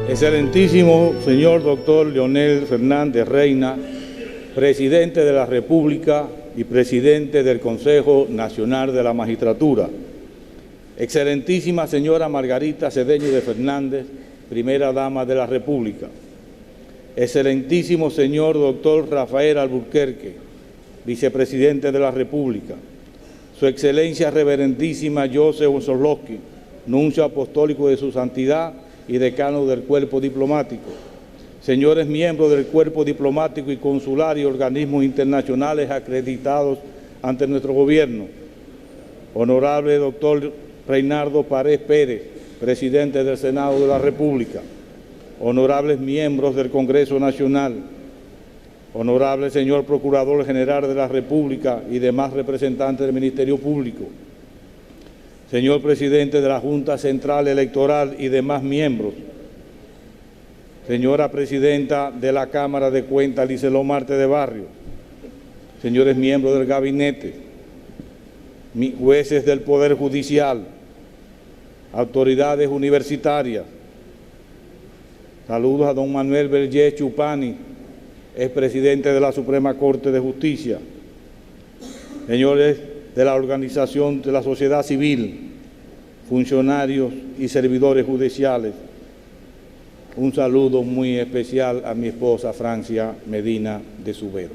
Excelentísimo señor doctor Leonel Fernández Reina, presidente de la República y presidente del Consejo Nacional de la Magistratura. Excelentísima señora Margarita Cedeño de Fernández, primera dama de la República. Excelentísimo señor doctor Rafael Alburquerque, vicepresidente de la República. Su excelencia reverendísima Joseph Osorlowski, nuncio apostólico de su santidad y decano del cuerpo diplomático. Señores miembros del cuerpo diplomático y consular y organismos internacionales acreditados ante nuestro gobierno. Honorable doctor Reinaldo Pared Pérez, presidente del Senado de la República. Honorables miembros del Congreso Nacional. Honorable señor Procurador General de la República y demás representantes del Ministerio Público. Señor Presidente de la Junta Central Electoral y demás miembros. Señora Presidenta de la Cámara de Cuentas, Liceló Marte de Barrio. Señores miembros del Gabinete. Jueces del Poder Judicial. Autoridades universitarias. Saludos a don Manuel Berger Chupani, expresidente de la Suprema Corte de Justicia. Señores de la Organización de la Sociedad Civil, funcionarios y servidores judiciales. Un saludo muy especial a mi esposa Francia Medina de Subero.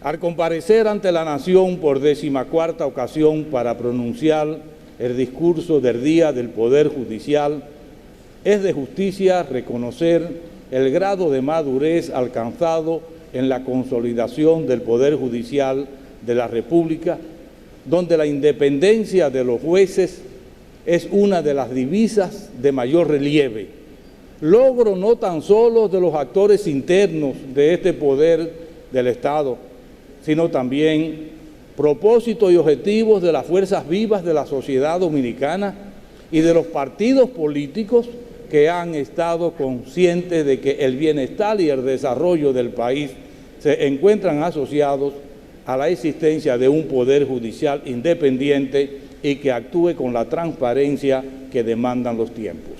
Al comparecer ante la Nación por 14ª ocasión para pronunciar el discurso del Día del Poder Judicial, es de justicia reconocer el grado de madurez alcanzado en la consolidación del Poder Judicial de la República, donde la independencia de los jueces es una de las divisas de mayor relieve, logro no tan solo de los actores internos de este poder del Estado, sino también propósitos y objetivos de las fuerzas vivas de la sociedad dominicana y de los partidos políticos que han estado conscientes de que el bienestar y el desarrollo del país se encuentran asociados a la existencia de un poder judicial independiente y que actúe con la transparencia que demandan los tiempos.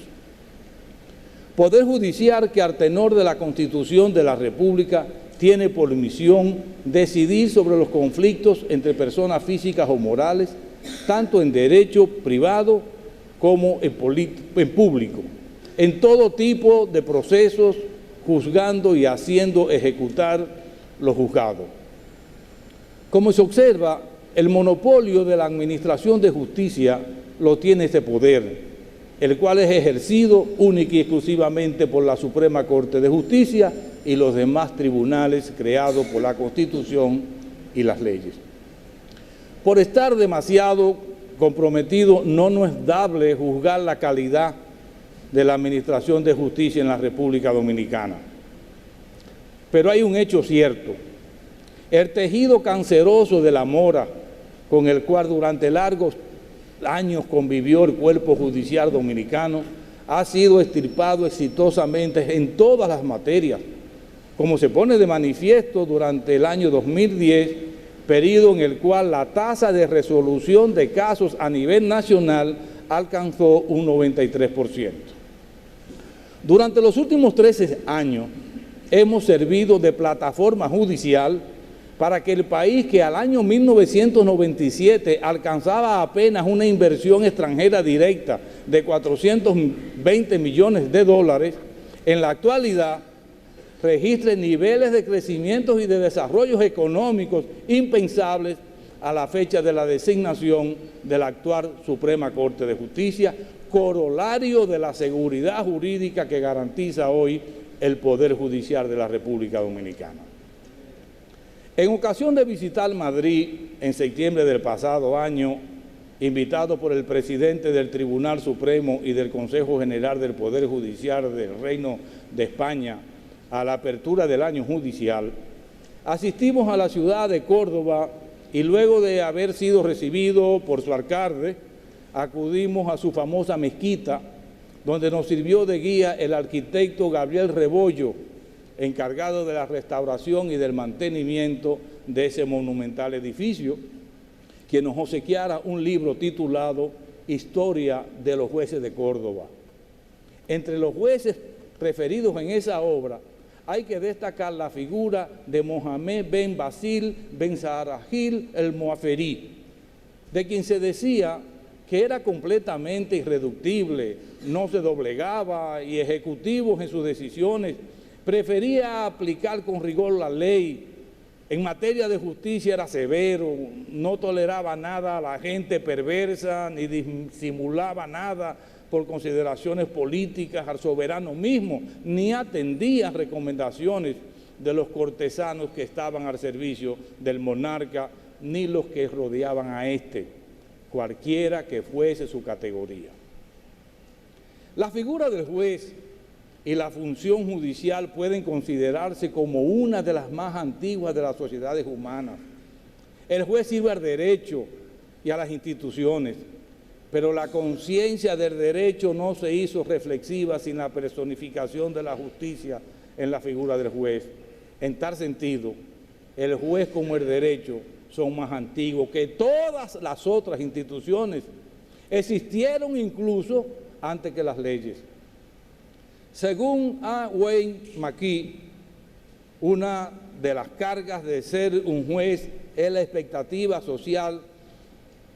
Poder judicial que al tenor de la Constitución de la República tiene por misión decidir sobre los conflictos entre personas físicas o morales, tanto en derecho privado como en público, en todo tipo de procesos, juzgando y haciendo ejecutar los juzgados. Como se observa, el monopolio de la administración de justicia lo tiene este poder, el cual es ejercido única y exclusivamente por la Suprema Corte de Justicia y los demás tribunales creados por la Constitución y las leyes. Por estar demasiado comprometido, no nos es dable juzgar la calidad de la administración de justicia en la República Dominicana. Pero hay un hecho cierto. El tejido canceroso de la mora con el cual durante largos años convivió el cuerpo judicial dominicano ha sido extirpado exitosamente en todas las materias, como se pone de manifiesto durante el año 2010, periodo en el cual la tasa de resolución de casos a nivel nacional alcanzó un 93%. Durante los últimos 13 años hemos servido de plataforma judicial para que el país, que al año 1997 alcanzaba apenas una inversión extranjera directa de 420 millones de dólares, en la actualidad registre niveles de crecimiento y de desarrollos económicos impensables a la fecha de la designación de la actual Suprema Corte de Justicia, corolario de la seguridad jurídica que garantiza hoy el Poder Judicial de la República Dominicana. En ocasión de visitar Madrid en septiembre del pasado año, invitado por el presidente del Tribunal Supremo y del Consejo General del Poder Judicial del Reino de España a la apertura del año judicial, asistimos a la ciudad de Córdoba y luego de haber sido recibido por su alcalde, acudimos a su famosa mezquita, donde nos sirvió de guía el arquitecto Gabriel Rebollo, encargado de la restauración y del mantenimiento de ese monumental edificio, quien nos obsequiara un libro titulado Historia de los Jueces de Córdoba. Entre los jueces referidos en esa obra hay que destacar la figura de Mohamed ben Basil ben Sarahil el Moaferí, de quien se decía que era completamente irreductible, no se doblegaba y ejecutivo en sus decisiones, prefería aplicar con rigor la ley. En materia de justicia era severo, no toleraba nada a la gente perversa, ni disimulaba nada por consideraciones políticas al soberano mismo, ni atendía recomendaciones de los cortesanos que estaban al servicio del monarca, ni los que rodeaban a éste, cualquiera que fuese su categoría. La figura del juez y la función judicial pueden considerarse como una de las más antiguas de las sociedades humanas. El juez sirve al derecho y a las instituciones, pero la conciencia del derecho no se hizo reflexiva sin la personificación de la justicia en la figura del juez. En tal sentido, el juez como el derecho son más antiguos que todas las otras instituciones. Existieron incluso antes que las leyes. Según A. Wayne McKee, una de las cargas de ser un juez es la expectativa social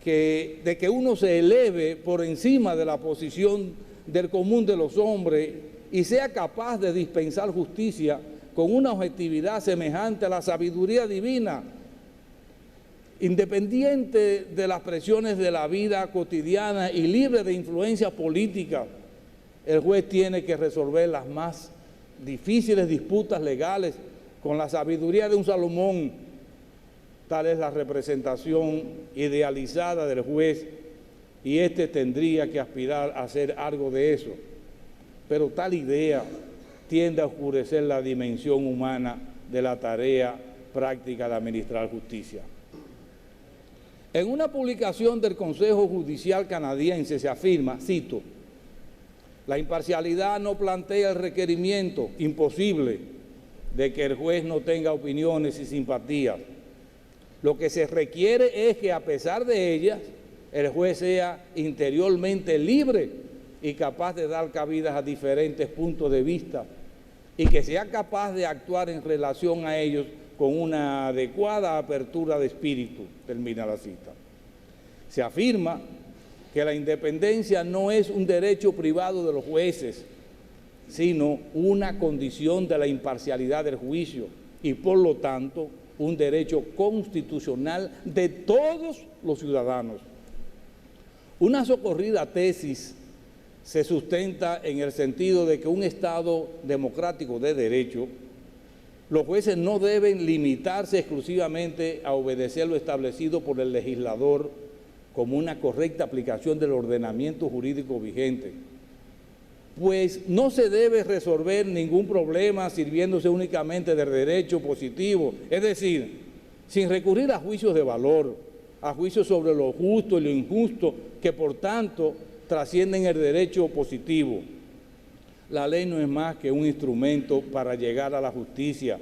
de que uno se eleve por encima de la posición del común de los hombres y sea capaz de dispensar justicia con una objetividad semejante a la sabiduría divina, independiente de las presiones de la vida cotidiana y libre de influencias políticas. El juez tiene que resolver las más difíciles disputas legales con la sabiduría de un Salomón. Tal es la representación idealizada del juez y éste tendría que aspirar a hacer algo de eso. Pero tal idea tiende a oscurecer la dimensión humana de la tarea práctica de administrar justicia. En una publicación del Consejo Judicial canadiense se afirma, cito, la imparcialidad no plantea el requerimiento imposible de que el juez no tenga opiniones y simpatías. Lo que se requiere es que a pesar de ellas, el juez sea interiormente libre y capaz de dar cabida a diferentes puntos de vista y que sea capaz de actuar en relación a ellos con una adecuada apertura de espíritu, termina la cita. Se afirma que la independencia no es un derecho privado de los jueces, sino una condición de la imparcialidad del juicio y por lo tanto un derecho constitucional de todos los ciudadanos. Una socorrida tesis se sustenta en el sentido de que un Estado democrático de derecho, los jueces no deben limitarse exclusivamente a obedecer lo establecido por el legislador como una correcta aplicación del ordenamiento jurídico vigente, pues no se debe resolver ningún problema sirviéndose únicamente del derecho positivo, es decir, sin recurrir a juicios de valor, a juicios sobre lo justo y lo injusto, que por tanto trascienden el derecho positivo. La ley no es más que un instrumento para llegar a la justicia.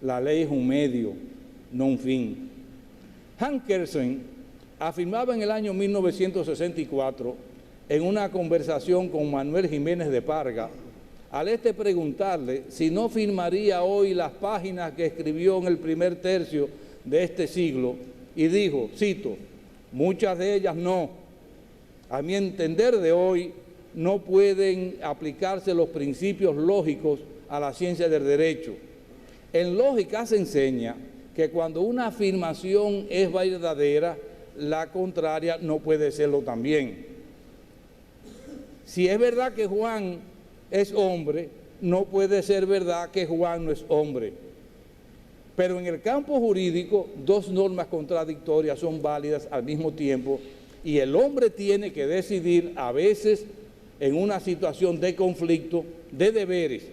La ley es un medio, no un fin. Hank Kelsen afirmaba en el año 1964, en una conversación con Manuel Jiménez de Parga, al este preguntarle si no firmaría hoy las páginas que escribió en el primer tercio de este siglo, y dijo, cito, muchas de ellas no. A mi entender de hoy, no pueden aplicarse los principios lógicos a la ciencia del derecho. En lógica se enseña que cuando una afirmación es verdadera, la contraria no puede serlo también. Si es verdad que Juan es hombre, no puede ser verdad que Juan no es hombre. Pero en el campo jurídico, dos normas contradictorias son válidas al mismo tiempo y el hombre tiene que decidir a veces en una situación de conflicto de deberes,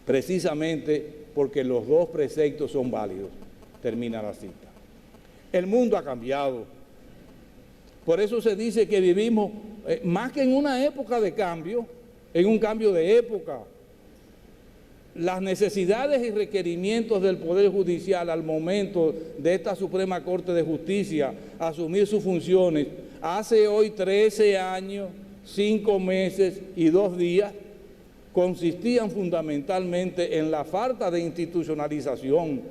precisamente porque los dos preceptos son válidos. Termina la cita. El mundo ha cambiado. Por eso se dice que vivimos más que en una época de cambio, en un cambio de época. Las necesidades y requerimientos del Poder Judicial al momento de esta Suprema Corte de Justicia asumir sus funciones, hace hoy 13 años 5 meses y 2 días, consistían fundamentalmente en la falta de institucionalización,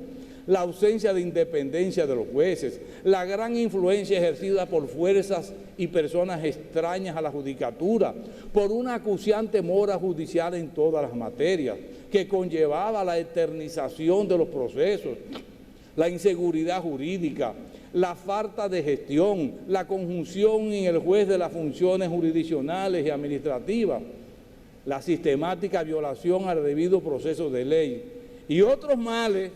la ausencia de independencia de los jueces, la gran influencia ejercida por fuerzas y personas extrañas a la judicatura, por una acuciante mora judicial en todas las materias, que conllevaba la eternización de los procesos, la inseguridad jurídica, la falta de gestión, la conjunción en el juez de las funciones jurisdiccionales y administrativas, la sistemática violación al debido proceso de ley y otros males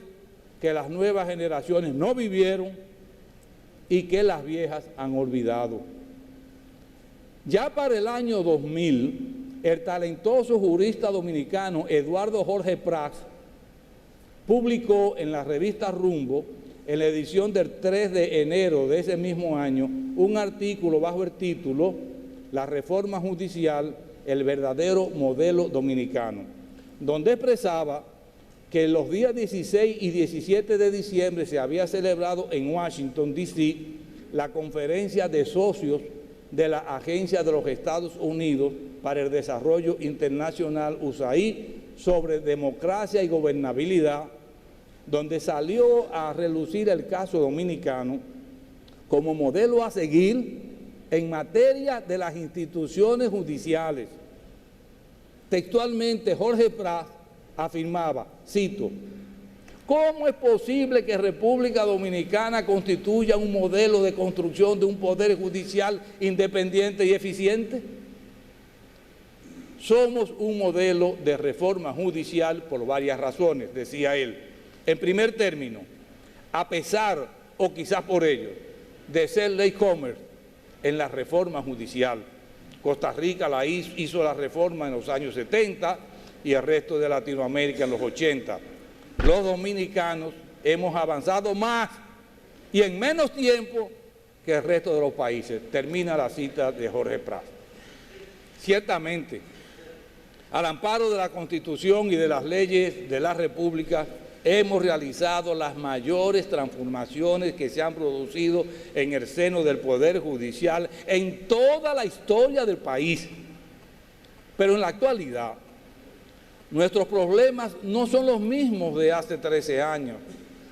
que las nuevas generaciones no vivieron y que las viejas han olvidado. Ya para el año 2000, el talentoso jurista dominicano Eduardo Jorge Prats publicó en la revista Rumbo, en la edición del 3 de enero de ese mismo año, un artículo bajo el título La reforma judicial, el verdadero modelo dominicano, donde expresaba que los días 16 y 17 de diciembre se había celebrado en Washington, D.C., la conferencia de socios de la Agencia de los Estados Unidos para el Desarrollo Internacional, USAID, sobre democracia y gobernabilidad, donde salió a relucir el caso dominicano como modelo a seguir en materia de las instituciones judiciales. Textualmente, Jorge Prats afirmaba, cito, ¿cómo es posible que República Dominicana constituya un modelo de construcción de un poder judicial independiente y eficiente? Somos un modelo de reforma judicial por varias razones, decía él. En primer término, a pesar, o quizás por ello, de ser latecomer en la reforma judicial. Costa Rica hizo la reforma en los años 70 y el resto de Latinoamérica en los 80. Los dominicanos hemos avanzado más y en menos tiempo que el resto de los países. Termina la cita de Jorge Prats. Ciertamente, al amparo de la Constitución y de las leyes de la República, hemos realizado las mayores transformaciones que se han producido en el seno del Poder Judicial en toda la historia del país. Pero en la actualidad, nuestros problemas no son los mismos de hace 13 años.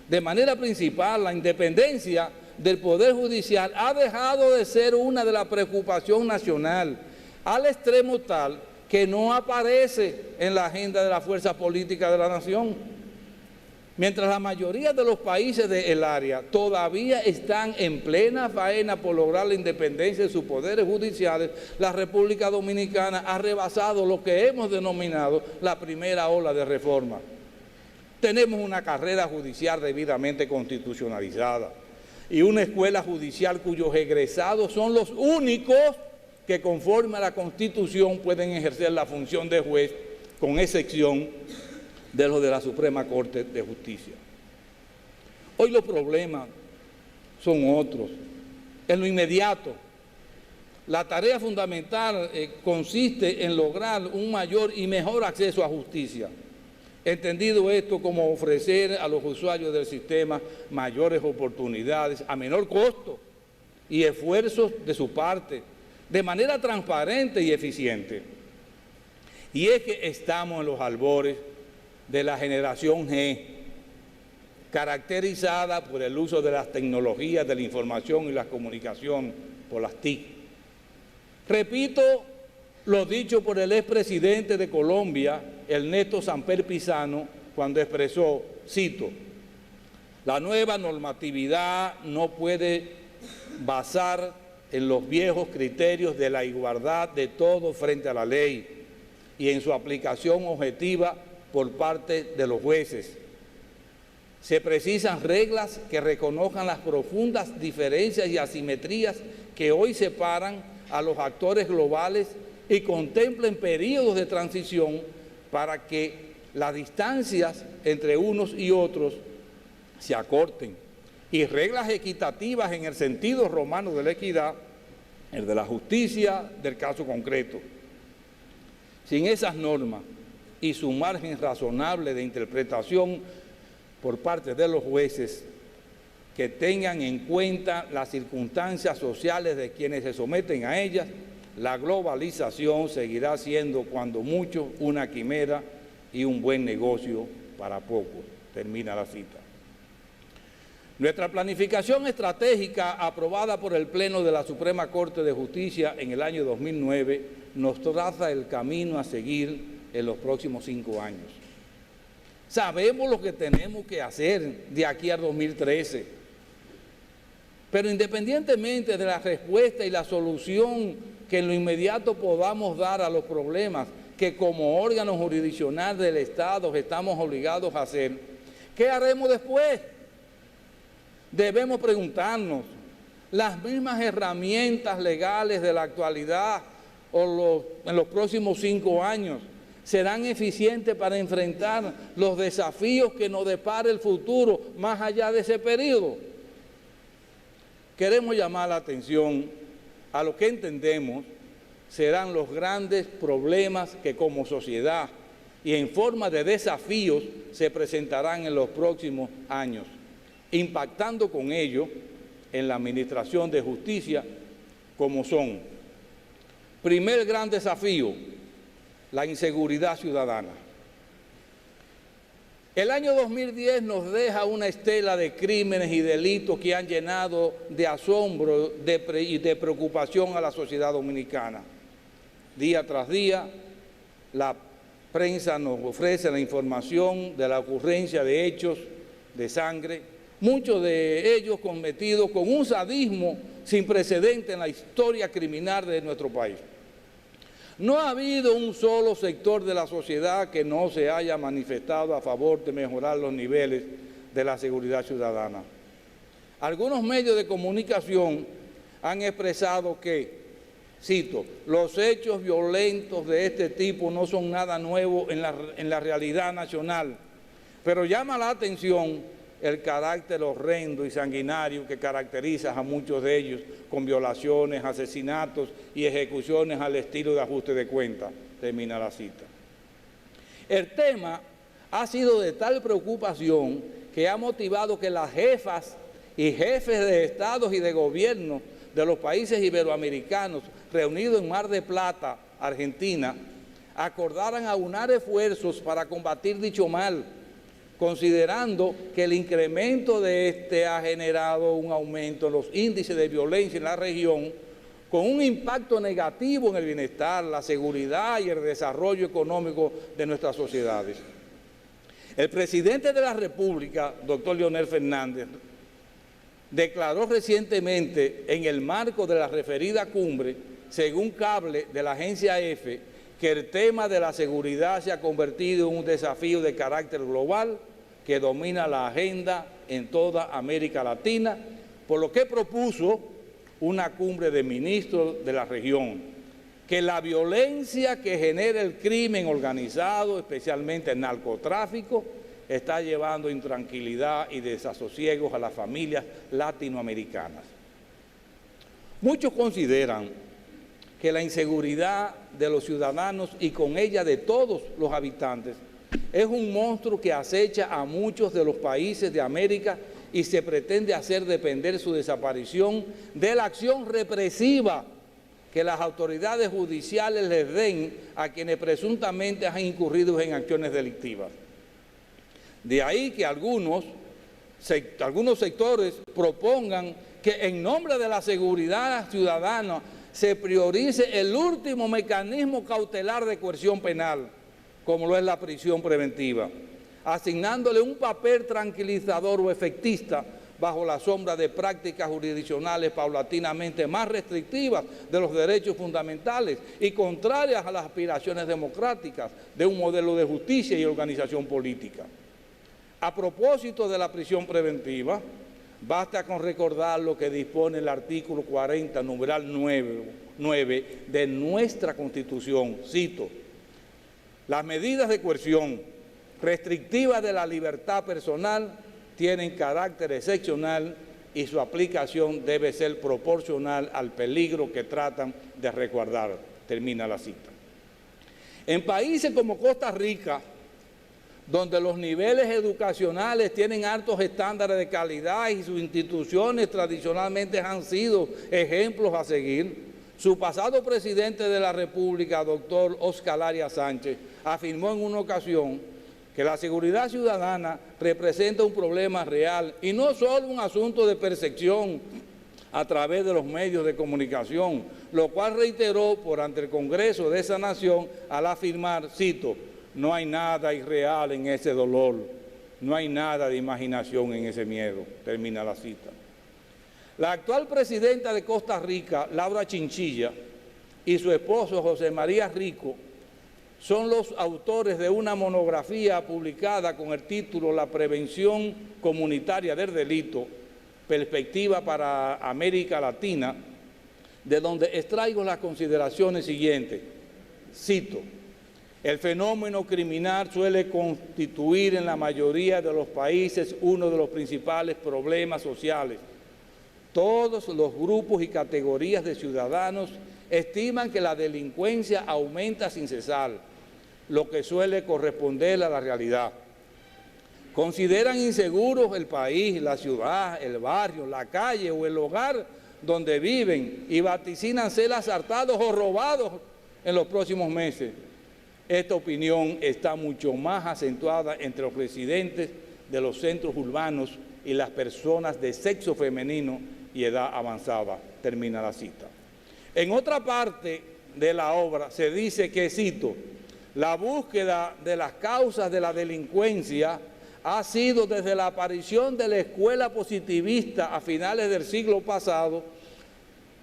De manera principal, la independencia del Poder Judicial ha dejado de ser una de las preocupaciones nacional, al extremo tal que no aparece en la agenda de la fuerza política de la nación. Mientras la mayoría de los países del área todavía están en plena faena por lograr la independencia de sus poderes judiciales, la República Dominicana ha rebasado lo que hemos denominado la primera ola de reforma. Tenemos una carrera judicial debidamente constitucionalizada y una escuela judicial cuyos egresados son los únicos que conforme a la Constitución pueden ejercer la función de juez, con excepción de los de la Suprema Corte de Justicia. Hoy los problemas son otros. En lo inmediato, la tarea fundamental consiste en lograr un mayor y mejor acceso a justicia. Entendido esto como ofrecer a los usuarios del sistema mayores oportunidades a menor costo y esfuerzos de su parte, de manera transparente y eficiente. Y es que estamos en los albores de la generación G, caracterizada por el uso de las tecnologías de la información y la comunicación, por las TIC. Repito lo dicho por el expresidente de Colombia, Ernesto Samper Pizano, cuando expresó, cito, la nueva normatividad no puede basar en los viejos criterios de la igualdad de todos frente a la ley y en su aplicación objetiva por parte de los jueces. Se precisan reglas que reconozcan las profundas diferencias y asimetrías que hoy separan a los actores globales y contemplen periodos de transición para que las distancias entre unos y otros se acorten, y reglas equitativas en el sentido romano de la equidad, el de la justicia del caso concreto. Sin esas normas y su margen razonable de interpretación por parte de los jueces que tengan en cuenta las circunstancias sociales de quienes se someten a ellas, la globalización seguirá siendo cuando mucho una quimera y un buen negocio para pocos. Termina la cita. Nuestra planificación estratégica aprobada por el Pleno de la Suprema Corte de Justicia en el año 2009 nos traza el camino a seguir en los próximos 5 años. Sabemos lo que tenemos que hacer de aquí al 2013, pero independientemente de la respuesta y la solución que en lo inmediato podamos dar a los problemas que como órgano jurisdiccional del Estado estamos obligados a hacer, ¿qué haremos después? Debemos preguntarnos, ¿las mismas herramientas legales de la actualidad en los próximos 5 años serán eficientes para enfrentar los desafíos que nos depara el futuro más allá de ese periodo? Queremos llamar la atención a lo que entendemos serán los grandes problemas que como sociedad y en forma de desafíos se presentarán en los próximos años, impactando con ello en la administración de justicia, como son: primer gran desafío, la inseguridad ciudadana. El año 2010 nos deja una estela de crímenes y delitos que han llenado de asombro y de preocupación a la sociedad dominicana. Día tras día, la prensa nos ofrece la información de la ocurrencia de hechos de sangre, muchos de ellos cometidos con un sadismo sin precedente en la historia criminal de nuestro país. No ha habido un solo sector de la sociedad que no se haya manifestado a favor de mejorar los niveles de la seguridad ciudadana. Algunos medios de comunicación han expresado que, cito, los hechos violentos de este tipo no son nada nuevo en la realidad nacional, pero llama la atención el carácter horrendo y sanguinario que caracteriza a muchos de ellos, con violaciones, asesinatos y ejecuciones al estilo de ajuste de cuentas. Termina la cita. El tema ha sido de tal preocupación que ha motivado que las jefas y jefes de estados y de gobierno de los países iberoamericanos reunidos en Mar del Plata, Argentina, acordaran aunar esfuerzos para combatir dicho mal, considerando que el incremento de este ha generado un aumento en los índices de violencia en la región, con un impacto negativo en el bienestar, la seguridad y el desarrollo económico de nuestras sociedades. El presidente de la República, doctor Leonel Fernández, declaró recientemente en el marco de la referida cumbre, según cable de la agencia EFE, que el tema de la seguridad se ha convertido en un desafío de carácter global que domina la agenda en toda América Latina, por lo que propuso una cumbre de ministros de la región, que la violencia que genera el crimen organizado, especialmente el narcotráfico, está llevando intranquilidad y desasosiegos a las familias latinoamericanas. Muchos consideran que la inseguridad de los ciudadanos y con ella de todos los habitantes es un monstruo que acecha a muchos de los países de América y se pretende hacer depender su desaparición de la acción represiva que las autoridades judiciales les den a quienes presuntamente han incurrido en acciones delictivas. De ahí que algunos sectores propongan que en nombre de la seguridad ciudadana se priorice el último mecanismo cautelar de coerción penal, como lo es la prisión preventiva, asignándole un papel tranquilizador o efectista bajo la sombra de prácticas jurisdiccionales paulatinamente más restrictivas de los derechos fundamentales y contrarias a las aspiraciones democráticas de un modelo de justicia y organización política. A propósito de la prisión preventiva, basta con recordar lo que dispone el artículo 40, numeral 9 de nuestra Constitución. Cito: las medidas de coerción restrictivas de la libertad personal tienen carácter excepcional y su aplicación debe ser proporcional al peligro que tratan de resguardar. Termina la cita. En países como Costa Rica, donde los niveles educacionales tienen altos estándares de calidad y sus instituciones tradicionalmente han sido ejemplos a seguir, Su pasado presidente de la República, doctor Oscar Arias Sánchez, afirmó en una ocasión que la seguridad ciudadana representa un problema real y no solo un asunto de percepción a través de los medios de comunicación, lo cual reiteró por ante el Congreso de esa nación al afirmar, cito, no hay nada irreal en ese dolor, no hay nada de imaginación en ese miedo, termina la cita. La actual presidenta de Costa Rica, Laura Chinchilla, y su esposo José María Rico, son los autores de una monografía publicada con el título La prevención comunitaria del delito, perspectiva para América Latina, de donde extraigo las consideraciones siguientes. Cito, el fenómeno criminal suele constituir en la mayoría de los países uno de los principales problemas sociales. Todos los grupos y categorías de ciudadanos estiman que la delincuencia aumenta sin cesar, lo que suele corresponder a la realidad. Consideran inseguros el país, la ciudad, el barrio, la calle o el hogar donde viven y vaticinan ser asaltados o robados en los próximos meses. Esta opinión está mucho más acentuada entre los residentes de los centros urbanos y las personas de sexo femenino y edad avanzada, termina la cita. En otra parte de la obra se dice que, cito, la búsqueda de las causas de la delincuencia ha sido desde la aparición de la escuela positivista a finales del siglo pasado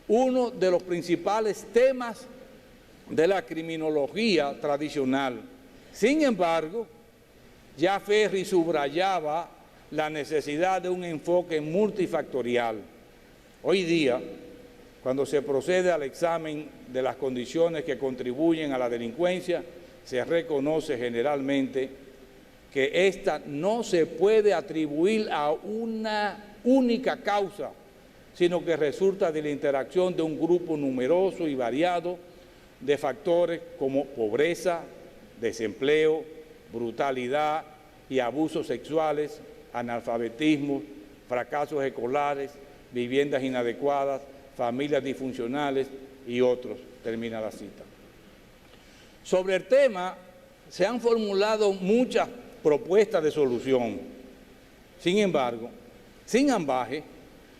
uno de los principales temas de la criminología tradicional. Sin embargo, ya Ferri subrayaba la necesidad de un enfoque multifactorial. Hoy día, cuando se procede al examen de las condiciones que contribuyen a la delincuencia, se reconoce generalmente que ésta no se puede atribuir a una única causa, sino que resulta de la interacción de un grupo numeroso y variado de factores como pobreza, desempleo, brutalidad y abusos sexuales, analfabetismo, fracasos escolares, viviendas inadecuadas, familias disfuncionales y otros, termina la cita. Sobre el tema se han formulado muchas propuestas de solución. Sin embargo, sin ambaje,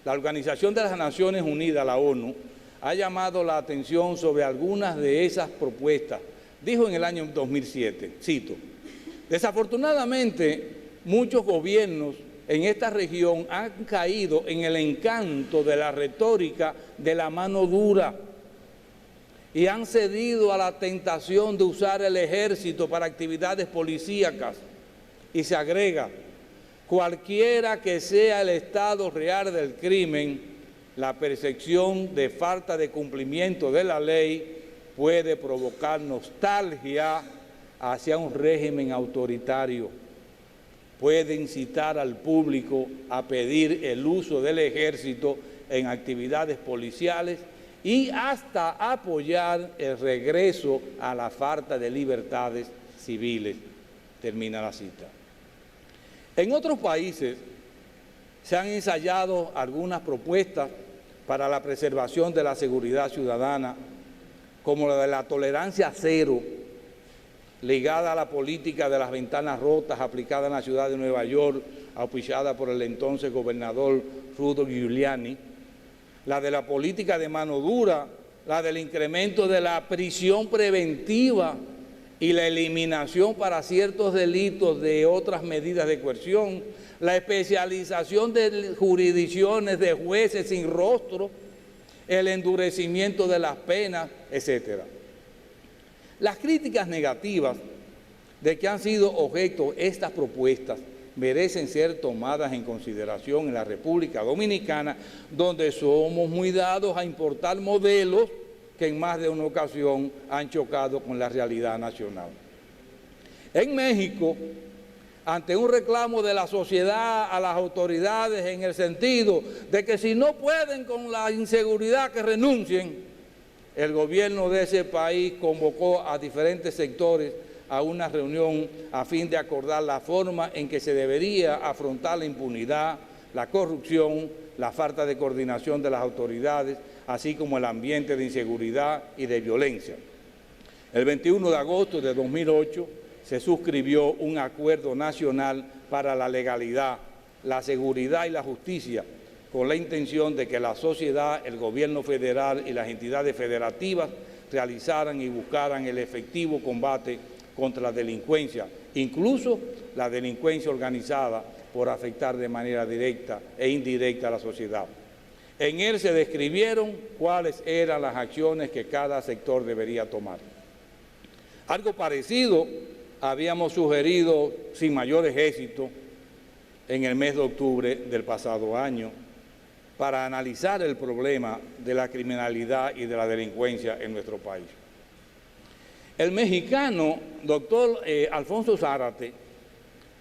la Organización de las Naciones Unidas, la ONU, ha llamado la atención sobre algunas de esas propuestas. Dijo en el año 2007, cito, desafortunadamente muchos gobiernos en esta región han caído en el encanto de la retórica de la mano dura y han cedido a la tentación de usar el ejército para actividades policíacas. Y se agrega, cualquiera que sea el estado real del crimen, la percepción de falta de cumplimiento de la ley puede provocar nostalgia hacia un régimen autoritario. Puede incitar al público a pedir el uso del ejército en actividades policiales y hasta apoyar el regreso a la falta de libertades civiles. Termina la cita. En otros países se han ensayado algunas propuestas para la preservación de la seguridad ciudadana, como la de la tolerancia cero, ligada a la política de las ventanas rotas aplicada en la ciudad de Nueva York, auspiciada por el entonces gobernador Rudy Giuliani, la de la política de mano dura, la del incremento de la prisión preventiva y la eliminación para ciertos delitos de otras medidas de coerción, la especialización de jurisdicciones de jueces sin rostro, el endurecimiento de las penas, etc. Las críticas negativas de que han sido objeto estas propuestas merecen ser tomadas en consideración en la República Dominicana, donde somos muy dados a importar modelos que en más de una ocasión han chocado con la realidad nacional. En México, ante un reclamo de la sociedad a las autoridades en el sentido de que si no pueden con la inseguridad que renuncien, el gobierno de ese país convocó a diferentes sectores a una reunión a fin de acordar la forma en que se debería afrontar la impunidad, la corrupción, la falta de coordinación de las autoridades, así como el ambiente de inseguridad y de violencia. El 21 de agosto de 2008 se suscribió un acuerdo nacional para la legalidad, la seguridad y la justicia, con la intención de que la sociedad, el gobierno federal y las entidades federativas realizaran y buscaran el efectivo combate contra la delincuencia, incluso la delincuencia organizada, por afectar de manera directa e indirecta a la sociedad. En él se describieron cuáles eran las acciones que cada sector debería tomar. Algo parecido habíamos sugerido sin mayores éxitos en el mes de octubre del pasado año para analizar el problema de la criminalidad y de la delincuencia en nuestro país. El mexicano, doctor Alfonso Zárate,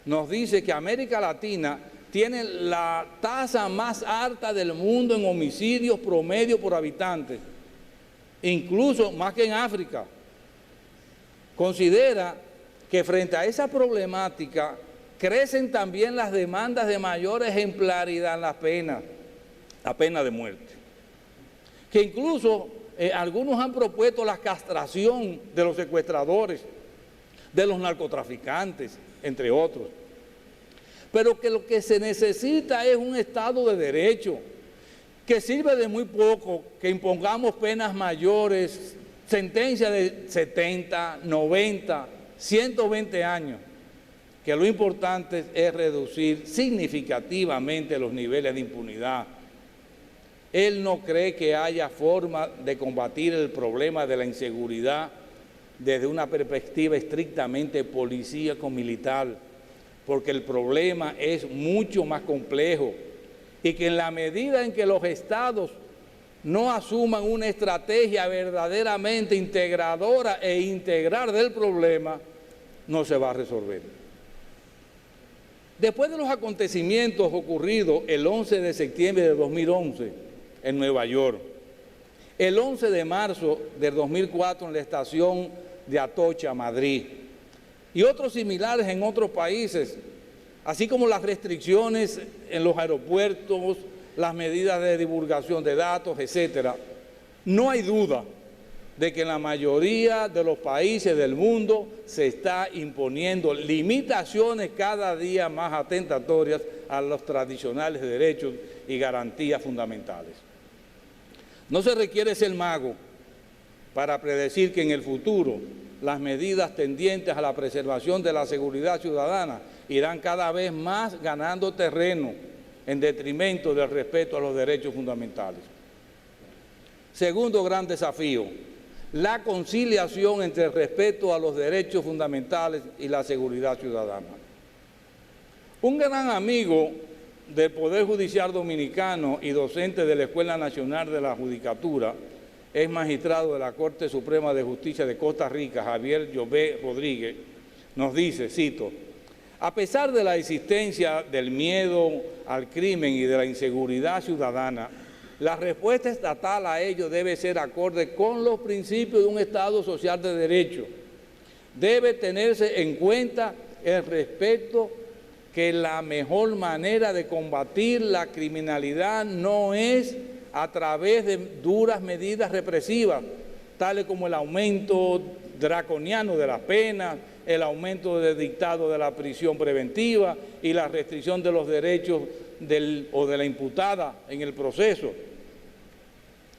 nos dice que América Latina tiene la tasa más alta del mundo en homicidios promedio por habitante, incluso más que en África. Considera que frente a esa problemática crecen también las demandas de mayor ejemplaridad en la pena de muerte, que incluso algunos han propuesto la castración de los secuestradores, de los narcotraficantes, entre otros. Pero que lo que se necesita es un Estado de Derecho, que sirve de muy poco que impongamos penas mayores, sentencias de 70, 90, 120 años, que lo importante es reducir significativamente los niveles de impunidad. Él no cree que haya forma de combatir el problema de la inseguridad desde una perspectiva estrictamente policíaco-militar, porque el problema es mucho más complejo y que en la medida en que los estados no asuman una estrategia verdaderamente integradora e integral del problema, no se va a resolver. Después de los acontecimientos ocurridos el 11 de septiembre de 2011 en Nueva York, el 11 de marzo de 2004 en la estación de Atocha, Madrid, y otros similares en otros países, así como las restricciones en los aeropuertos, las medidas de divulgación de datos, etcétera, no hay duda de que en la mayoría de los países del mundo se está imponiendo limitaciones cada día más atentatorias a los tradicionales derechos y garantías fundamentales. No se requiere ser mago para predecir que en el futuro las medidas tendientes a la preservación de la seguridad ciudadana irán cada vez más ganando terreno en detrimento del respeto a los derechos fundamentales. Segundo gran desafío, la conciliación entre el respeto a los derechos fundamentales y la seguridad ciudadana. Un gran amigo del Poder Judicial Dominicano y docente de la Escuela Nacional de la Judicatura, es magistrado de la Corte Suprema de Justicia de Costa Rica, Javier Llobet Rodríguez, nos dice, cito, a pesar de la existencia del miedo al crimen y de la inseguridad ciudadana, la respuesta estatal a ello debe ser acorde con los principios de un Estado social de derecho. Debe tenerse en cuenta el respeto que la mejor manera de combatir la criminalidad no es a través de duras medidas represivas, tales como el aumento draconiano de las penas, el aumento del dictado de la prisión preventiva y la restricción de los derechos o de la imputada en el proceso,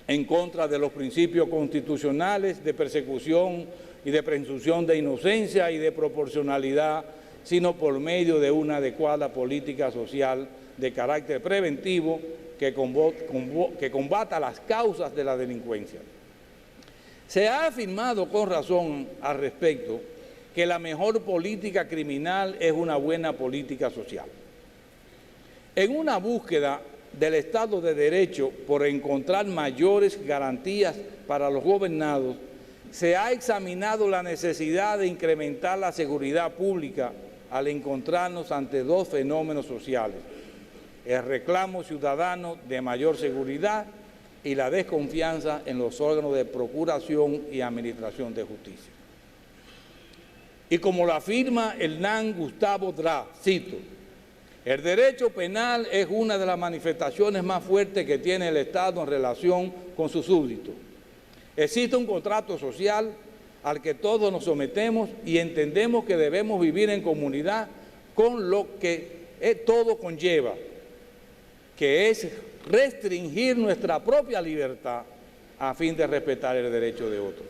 en contra de los principios constitucionales de persecución y de presunción de inocencia y de proporcionalidad, sino por medio de una adecuada política social de carácter preventivo que combata las causas de la delincuencia. Se ha afirmado con razón al respecto que la mejor política criminal es una buena política social. En una búsqueda del Estado de Derecho por encontrar mayores garantías para los gobernados, se ha examinado la necesidad de incrementar la seguridad pública al encontrarnos ante dos fenómenos sociales: el reclamo ciudadano de mayor seguridad y la desconfianza en los órganos de procuración y administración de justicia. Y como lo afirma Hernán Gustavo Dra, cito, El derecho penal es una de las manifestaciones más fuertes que tiene el Estado en relación con sus súbditos. Existe un contrato social al que todos nos sometemos y entendemos que debemos vivir en comunidad con lo que todo conlleva, que es restringir nuestra propia libertad a fin de respetar el derecho de otros.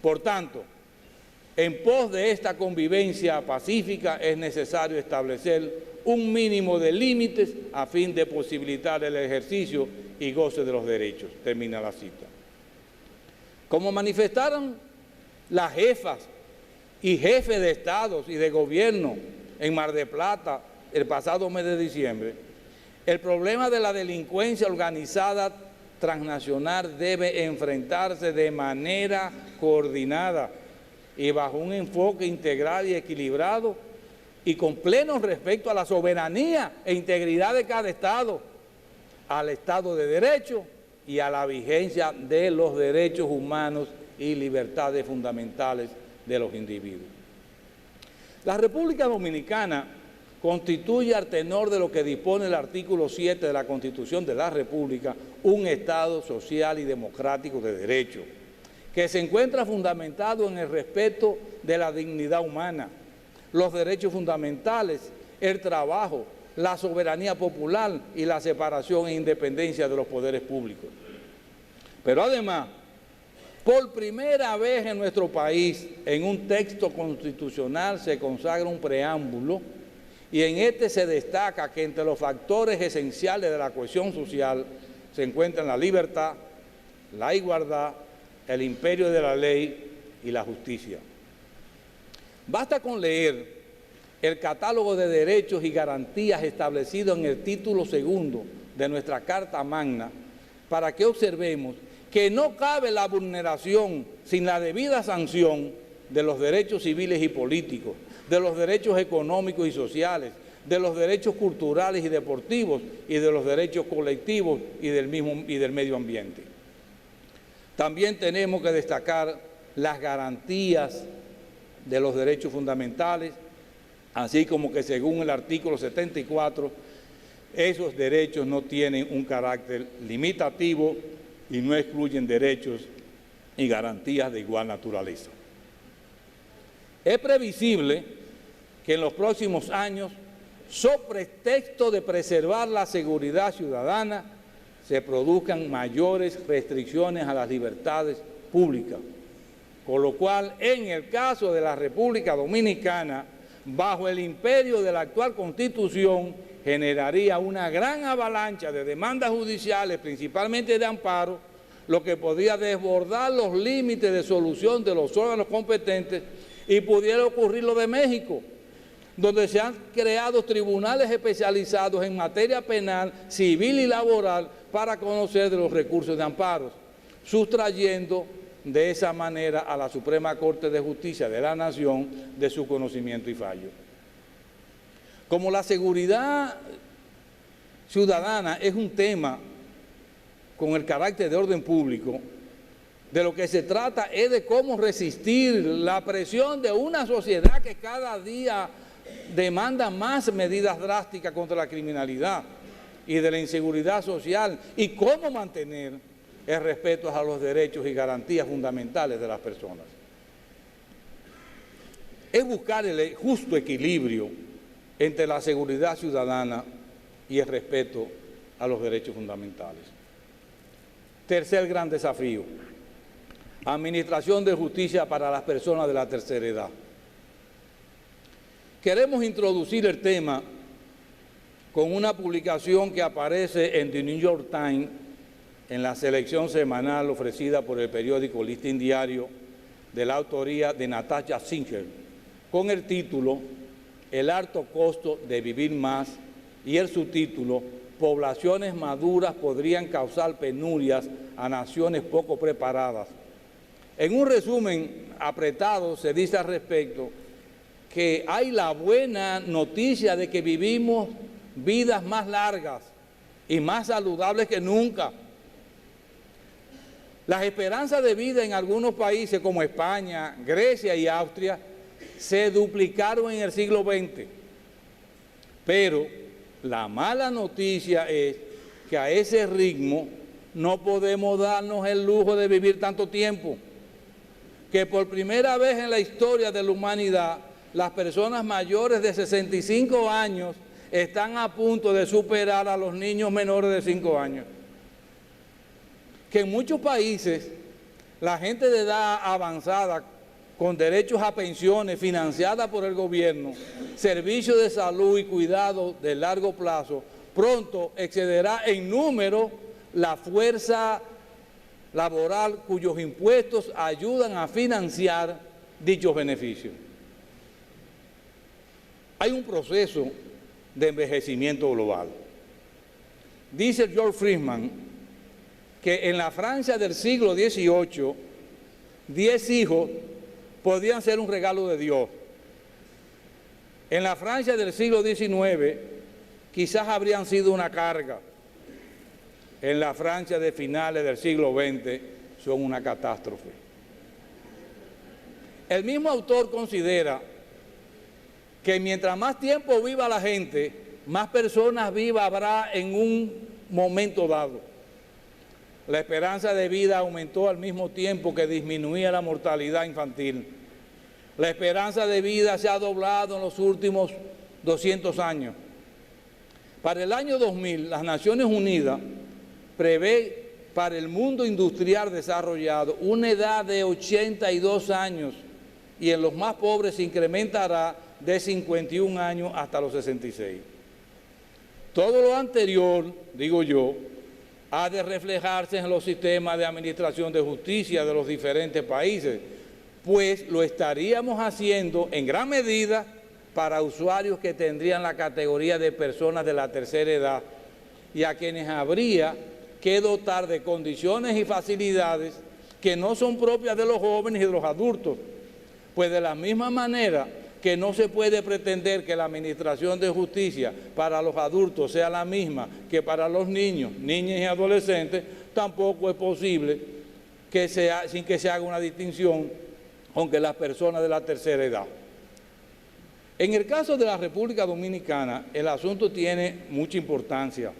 Por tanto, en pos de esta convivencia pacífica es necesario establecer un mínimo de límites a fin de posibilitar el ejercicio y goce de los derechos. Termina la cita. Como manifestaron las jefas y jefes de estados y de gobierno en Mar del Plata el pasado mes de diciembre, el problema de la delincuencia organizada transnacional debe enfrentarse de manera coordinada y bajo un enfoque integral y equilibrado y con pleno respeto a la soberanía e integridad de cada Estado, al Estado de Derecho y a la vigencia de los derechos humanos y libertades fundamentales de los individuos. La República Dominicana constituye, al tenor de lo que dispone el artículo 7 de la Constitución de la República, un Estado social y democrático de derecho, que se encuentra fundamentado en el respeto de la dignidad humana, los derechos fundamentales, el trabajo, la soberanía popular y la separación e independencia de los poderes públicos. Pero además, por primera vez en nuestro país, en un texto constitucional se consagra un preámbulo y en este se destaca que entre los factores esenciales de la cohesión social se encuentran la libertad, la igualdad, el imperio de la ley y la justicia. Basta con leer el catálogo de derechos y garantías establecidos en el título segundo de nuestra Carta Magna para que observemos que no cabe la vulneración sin la debida sanción de los derechos civiles y políticos, de los derechos económicos y sociales, de los derechos culturales y deportivos y de los derechos colectivos y del medio ambiente. También tenemos que destacar las garantías de los derechos fundamentales, así como que según el artículo 74, esos derechos no tienen un carácter limitativo y no excluyen derechos y garantías de igual naturaleza. Es previsible que en los próximos años, sobre pretexto de preservar la seguridad ciudadana, se produzcan mayores restricciones a las libertades públicas, con lo cual, en el caso de la República Dominicana, bajo el imperio de la actual Constitución, generaría una gran avalancha de demandas judiciales, principalmente de amparo, lo que podría desbordar los límites de solución de los órganos competentes y pudiera ocurrir lo de México, donde se han creado tribunales especializados en materia penal, civil y laboral para conocer de los recursos de amparos, sustrayendo de esa manera a la Suprema Corte de Justicia de la Nación de su conocimiento y fallo. Como la seguridad ciudadana es un tema con el carácter de orden público, de lo que se trata es de cómo resistir la presión de una sociedad que cada día demanda más medidas drásticas contra la criminalidad y de la inseguridad social y cómo mantener el respeto a los derechos y garantías fundamentales de las personas. Es buscar el justo equilibrio entre la seguridad ciudadana y el respeto a los derechos fundamentales. Tercer gran desafío: administración de justicia para las personas de la tercera edad. Queremos introducir el tema con una publicación que aparece en The New York Times en la selección semanal ofrecida por el periódico Listín Diario, de la autoría de Natasha Singer, con el título El alto costo de vivir más y el subtítulo Poblaciones maduras podrían causar penurias a naciones poco preparadas. En un resumen apretado se dice al respecto que hay la buena noticia de que vivimos vidas más largas y más saludables que nunca. Las esperanzas de vida en algunos países como España, Grecia y Austria se duplicaron en el siglo XX, pero La mala noticia es que a ese ritmo no podemos darnos el lujo de vivir tanto tiempo, que por primera vez en la historia de la humanidad, las personas mayores de 65 años están a punto de superar a los niños menores de 5 años. Que en muchos países la gente de edad avanzada con derechos a pensiones financiadas por el gobierno, servicios de salud y cuidado de largo plazo, pronto excederá en número la fuerza laboral cuyos impuestos ayudan a financiar dichos beneficios. Hay un proceso de envejecimiento global. Dice George Friedman que en la Francia del siglo XVIII, 10 hijos podían ser un regalo de Dios. En la Francia del siglo XIX, quizás habrían sido una carga. En la Francia de finales del siglo XX, son una catástrofe. El mismo autor considera que mientras más tiempo viva la gente, más personas vivas habrá en un momento dado. La esperanza de vida aumentó al mismo tiempo que disminuía la mortalidad infantil. La esperanza de vida se ha doblado en los últimos 200 años. Para el año 2000, las Naciones Unidas prevé para el mundo industrial desarrollado una edad de 82 años y en los más pobres se incrementará de 51 años hasta los 66. Todo lo anterior, digo yo, ha de reflejarse en los sistemas de administración de justicia de los diferentes países, pues lo estaríamos haciendo en gran medida para usuarios que tendrían la categoría de personas de la tercera edad y a quienes habría que dotar de condiciones y facilidades que no son propias de los jóvenes y de los adultos, pues de la misma manera que no se puede pretender que la administración de justicia para los adultos sea la misma que para los niños, niñas y adolescentes, tampoco es posible que sin que se haga una distinción con las personas de la tercera edad. En el caso de la República Dominicana, el asunto tiene mucha importancia,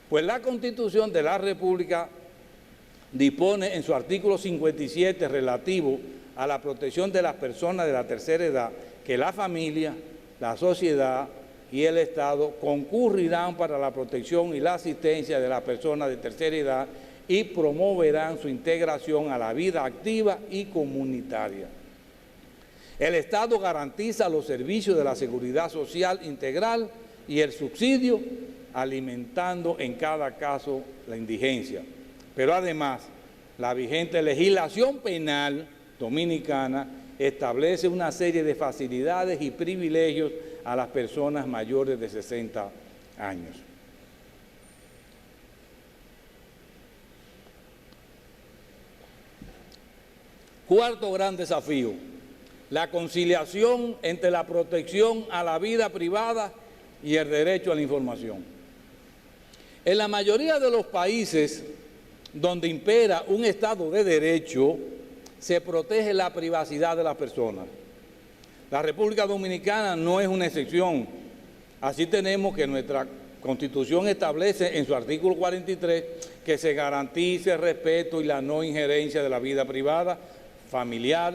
pues la Constitución de la República dispone en su artículo 57 relativo a la protección de las personas de la tercera edad que la familia, la sociedad y el Estado concurrirán para la protección y la asistencia de las personas de tercera edad y promoverán su integración a la vida activa y comunitaria. El Estado garantiza los servicios de la seguridad social integral y el subsidio, alimentando en cada caso la indigencia. Pero además, la vigente legislación penal dominicana establece una serie de facilidades y privilegios a las personas mayores de 60 años. Cuarto gran desafío, la conciliación entre la protección a la vida privada y el derecho a la información. En la mayoría de los países donde impera un Estado de derecho, se protege la privacidad de las personas. La República Dominicana no es una excepción. Así tenemos que nuestra Constitución establece en su artículo 43 que se garantice el respeto y la no injerencia de la vida privada, familiar,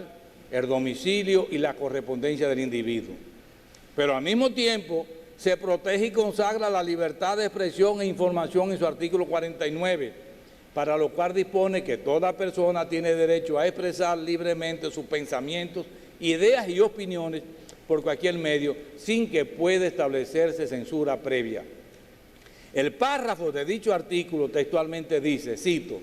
el domicilio y la correspondencia del individuo. Pero al mismo tiempo se protege y consagra la libertad de expresión e información en su artículo 49, para lo cual dispone que toda persona tiene derecho a expresar libremente sus pensamientos, ideas y opiniones por cualquier medio, sin que pueda establecerse censura previa. El párrafo de dicho artículo textualmente dice, cito,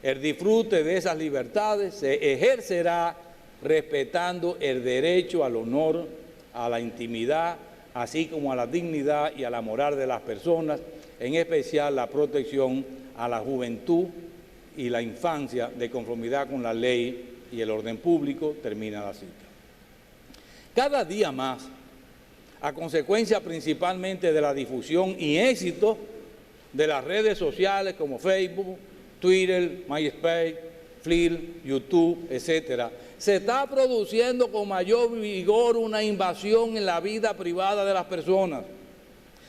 el disfrute de esas libertades se ejercerá respetando el derecho al honor, a la intimidad, así como a la dignidad y a la moral de las personas, en especial la protección a la juventud y la infancia de conformidad con la ley y el orden público, termina la cita. Cada día más, a consecuencia principalmente de la difusión y éxito de las redes sociales como Facebook, Twitter, MySpace, Flickr, YouTube, etc., se está produciendo con mayor vigor una invasión en la vida privada de las personas.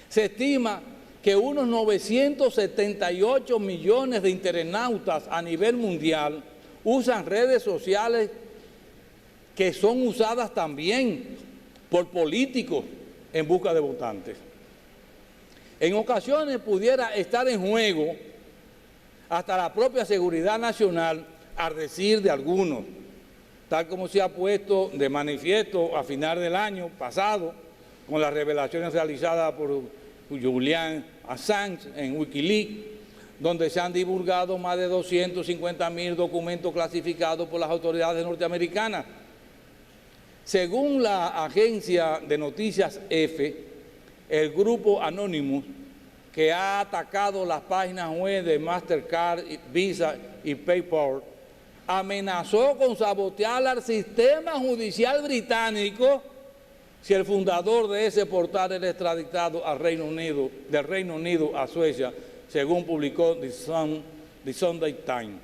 Se estima que unos 978 millones de internautas a nivel mundial usan redes sociales que son usadas también por políticos en busca de votantes. En ocasiones pudiera estar en juego hasta la propia seguridad nacional, a decir de algunos, tal como se ha puesto de manifiesto a final del año pasado con las revelaciones realizadas por Julian Assange en Wikileaks, donde se han divulgado más de 250.000 documentos clasificados por las autoridades norteamericanas. Según la agencia de noticias EFE, el grupo Anonymous, que ha atacado las páginas web de Mastercard, Visa y PayPal, amenazó con sabotear al sistema judicial británico si el fundador de ese portal era extraditado al Reino Unido, del Reino Unido a Suecia, según publicó The Sunday Times.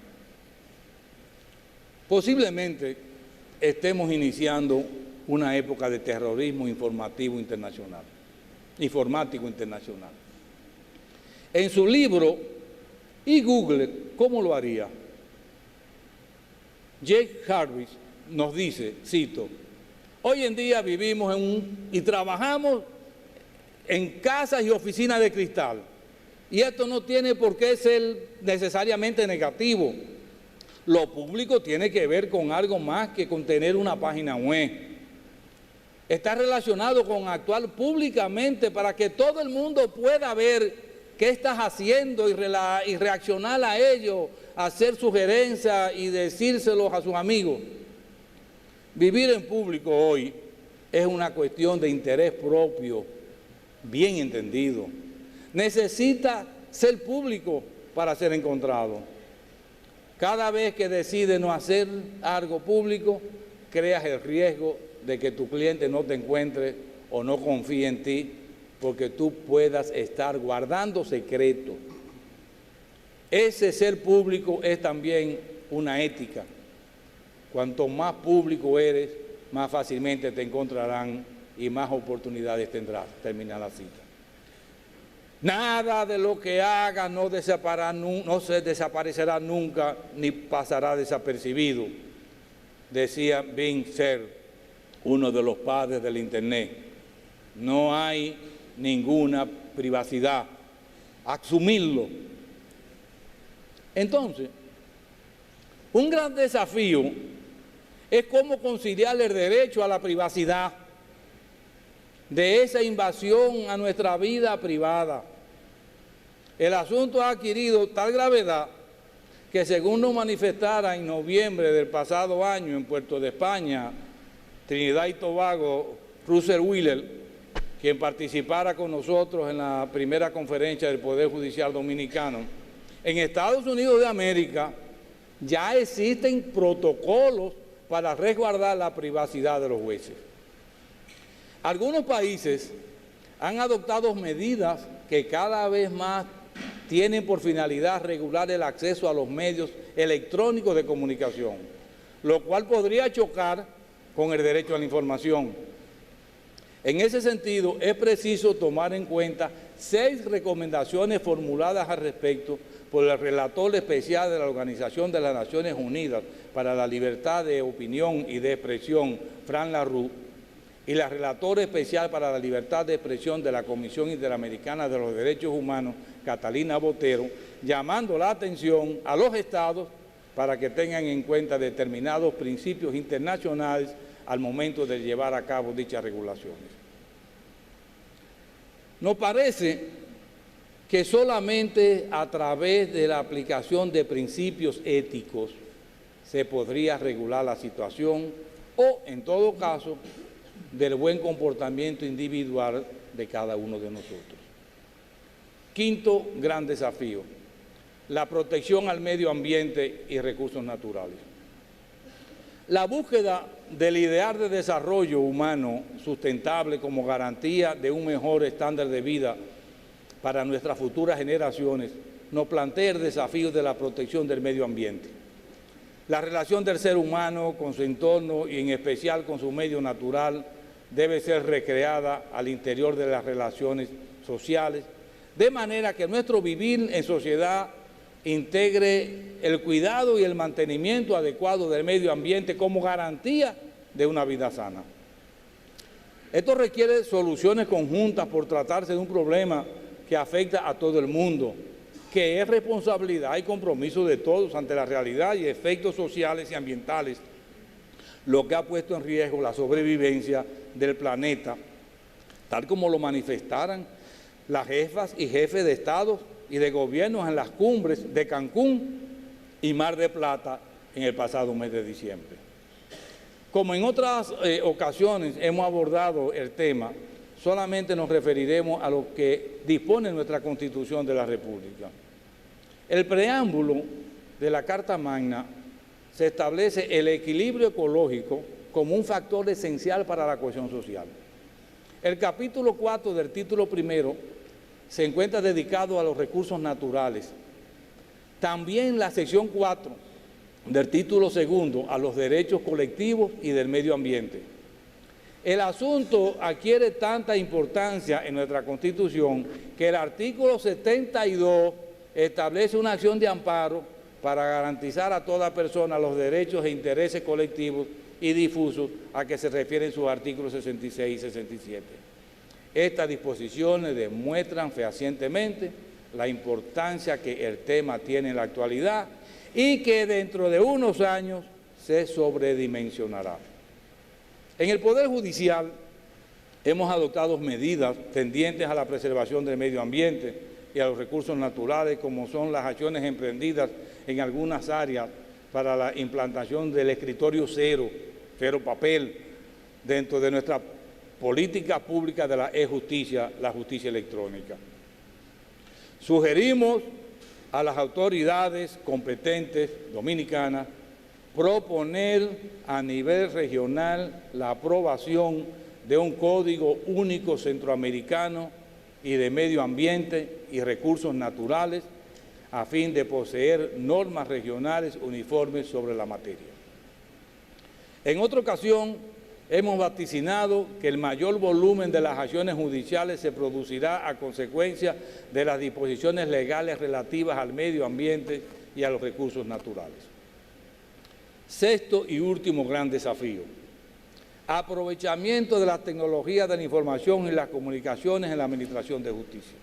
Posiblemente estemos iniciando una época de terrorismo informático internacional. En su libro, ¿y Google cómo lo haría?, Jake Harvis nos dice, cito, hoy en día vivimos y trabajamos en casas y oficinas de cristal, y esto no tiene por qué ser necesariamente negativo. Lo público tiene que ver con algo más que con tener una página web. Está relacionado con actuar públicamente para que todo el mundo pueda ver qué estás haciendo y reaccionar a ello, hacer sugerencias y decírselos a sus amigos. Vivir en público hoy es una cuestión de interés propio, bien entendido. Necesita ser público para ser encontrado. Cada vez que decides no hacer algo público, creas el riesgo de que tu cliente no te encuentre o no confíe en ti, porque tú puedas estar guardando secretos. Ese ser público es también una ética. Cuanto más público eres, más fácilmente te encontrarán y más oportunidades tendrás. Termina la cita. Nada de lo que hagas no se desaparecerá nunca ni pasará desapercibido, decía Bing Ser, uno de los padres del Internet. No hay ninguna privacidad. Asumirlo. Entonces, un gran desafío es cómo conciliar el derecho a la privacidad de esa invasión a nuestra vida privada. El asunto ha adquirido tal gravedad que, según nos manifestara en noviembre del pasado año en Puerto de España, Trinidad y Tobago, Russell Wheeler, quien participara con nosotros en la primera conferencia del Poder Judicial Dominicano, en Estados Unidos de América ya existen protocolos para resguardar la privacidad de los jueces. Algunos países han adoptado medidas que cada vez más tienen por finalidad regular el acceso a los medios electrónicos de comunicación, lo cual podría chocar con el derecho a la información. En ese sentido, es preciso tomar en cuenta 6 recomendaciones formuladas al respecto por el relator especial de la Organización de las Naciones Unidas para la Libertad de Opinión y de Expresión, Fran LaRue, y la relatora especial para la libertad de expresión de la Comisión Interamericana de los Derechos Humanos, Catalina Botero, llamando la atención a los estados para que tengan en cuenta determinados principios internacionales al momento de llevar a cabo dichas regulaciones. Nos parece que solamente a través de la aplicación de principios éticos se podría regular la situación o, en todo caso, del buen comportamiento individual de cada uno de nosotros. Quinto gran desafío, la protección al medio ambiente y recursos naturales. La búsqueda del ideal de desarrollo humano sustentable como garantía de un mejor estándar de vida para nuestras futuras generaciones nos plantea el desafío de la protección del medio ambiente. La relación del ser humano con su entorno y en especial con su medio natural debe ser recreada al interior de las relaciones sociales, de manera que nuestro vivir en sociedad integre el cuidado y el mantenimiento adecuado del medio ambiente como garantía de una vida sana. Esto requiere soluciones conjuntas por tratarse de un problema que afecta a todo el mundo, que es responsabilidad y compromiso de todos ante la realidad y efectos sociales y ambientales, lo que ha puesto en riesgo la sobrevivencia del planeta, tal como lo manifestaran las jefas y jefes de estados y de gobiernos en las cumbres de Cancún y Mar de Plata en el pasado mes de diciembre. Como en otras ocasiones hemos abordado el tema, solamente nos referiremos a lo que dispone nuestra Constitución de la República. El preámbulo de la Carta Magna se establece el equilibrio ecológico como un factor esencial para la cohesión social. El capítulo 4 del título primero se encuentra dedicado a los recursos naturales. También la sección 4 del título segundo a los derechos colectivos y del medio ambiente. El asunto adquiere tanta importancia en nuestra Constitución que el artículo 72 establece una acción de amparo para garantizar a toda persona los derechos e intereses colectivos y difusos a que se refieren sus artículos 66 y 67. Estas disposiciones demuestran fehacientemente la importancia que el tema tiene en la actualidad y que dentro de unos años se sobredimensionará. En el Poder Judicial hemos adoptado medidas tendientes a la preservación del medio ambiente y a los recursos naturales, como son las acciones emprendidas en algunas áreas para la implantación del escritorio cero papel, dentro de nuestra política pública de la e-justicia, la justicia electrónica. Sugerimos a las autoridades competentes dominicanas proponer a nivel regional la aprobación de un código único centroamericano y de medio ambiente y recursos naturales a fin de poseer normas regionales uniformes sobre la materia. En otra ocasión, hemos vaticinado que el mayor volumen de las acciones judiciales se producirá a consecuencia de las disposiciones legales relativas al medio ambiente y a los recursos naturales. Sexto y último gran desafío: aprovechamiento de las tecnologías de la información y las comunicaciones en la administración de justicia.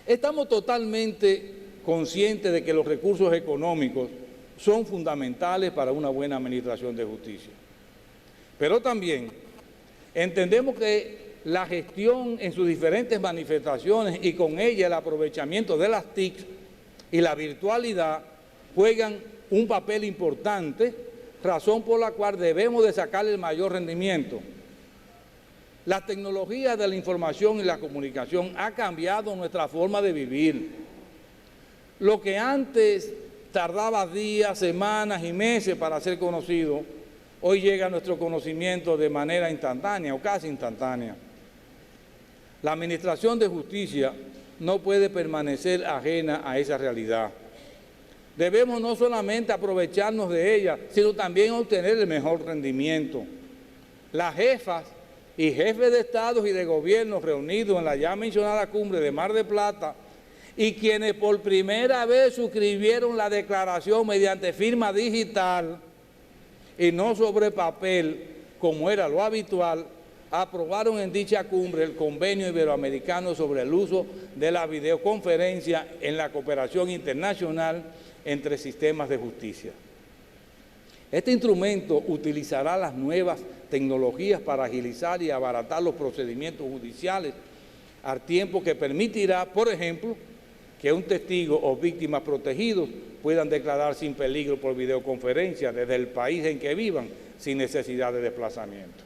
Estamos totalmente conscientes de que los recursos económicos son fundamentales para una buena administración de justicia. Pero también entendemos que la gestión en sus diferentes manifestaciones y con ella el aprovechamiento de las TIC y la virtualidad juegan un papel importante, razón por la cual debemos de sacarle el mayor rendimiento. La tecnología de la información y la comunicación ha cambiado nuestra forma de vivir. Lo que antes tardaba días, semanas y meses para ser conocido, hoy llega a nuestro conocimiento de manera instantánea o casi instantánea. La administración de justicia no puede permanecer ajena a esa realidad. Debemos no solamente aprovecharnos de ella, sino también obtener el mejor rendimiento. Las jefas y jefes de estados y de gobiernos reunidos en la ya mencionada cumbre de Mar de Plata y quienes por primera vez suscribieron la declaración mediante firma digital y no sobre papel, como era lo habitual, aprobaron en dicha cumbre el Convenio Iberoamericano sobre el uso de la videoconferencia en la cooperación internacional entre sistemas de justicia. Este instrumento utilizará las nuevas tecnologías para agilizar y abaratar los procedimientos judiciales, al tiempo que permitirá, por ejemplo, que un testigo o víctimas protegidos puedan declarar sin peligro por videoconferencia desde el país en que vivan, sin necesidad de desplazamiento.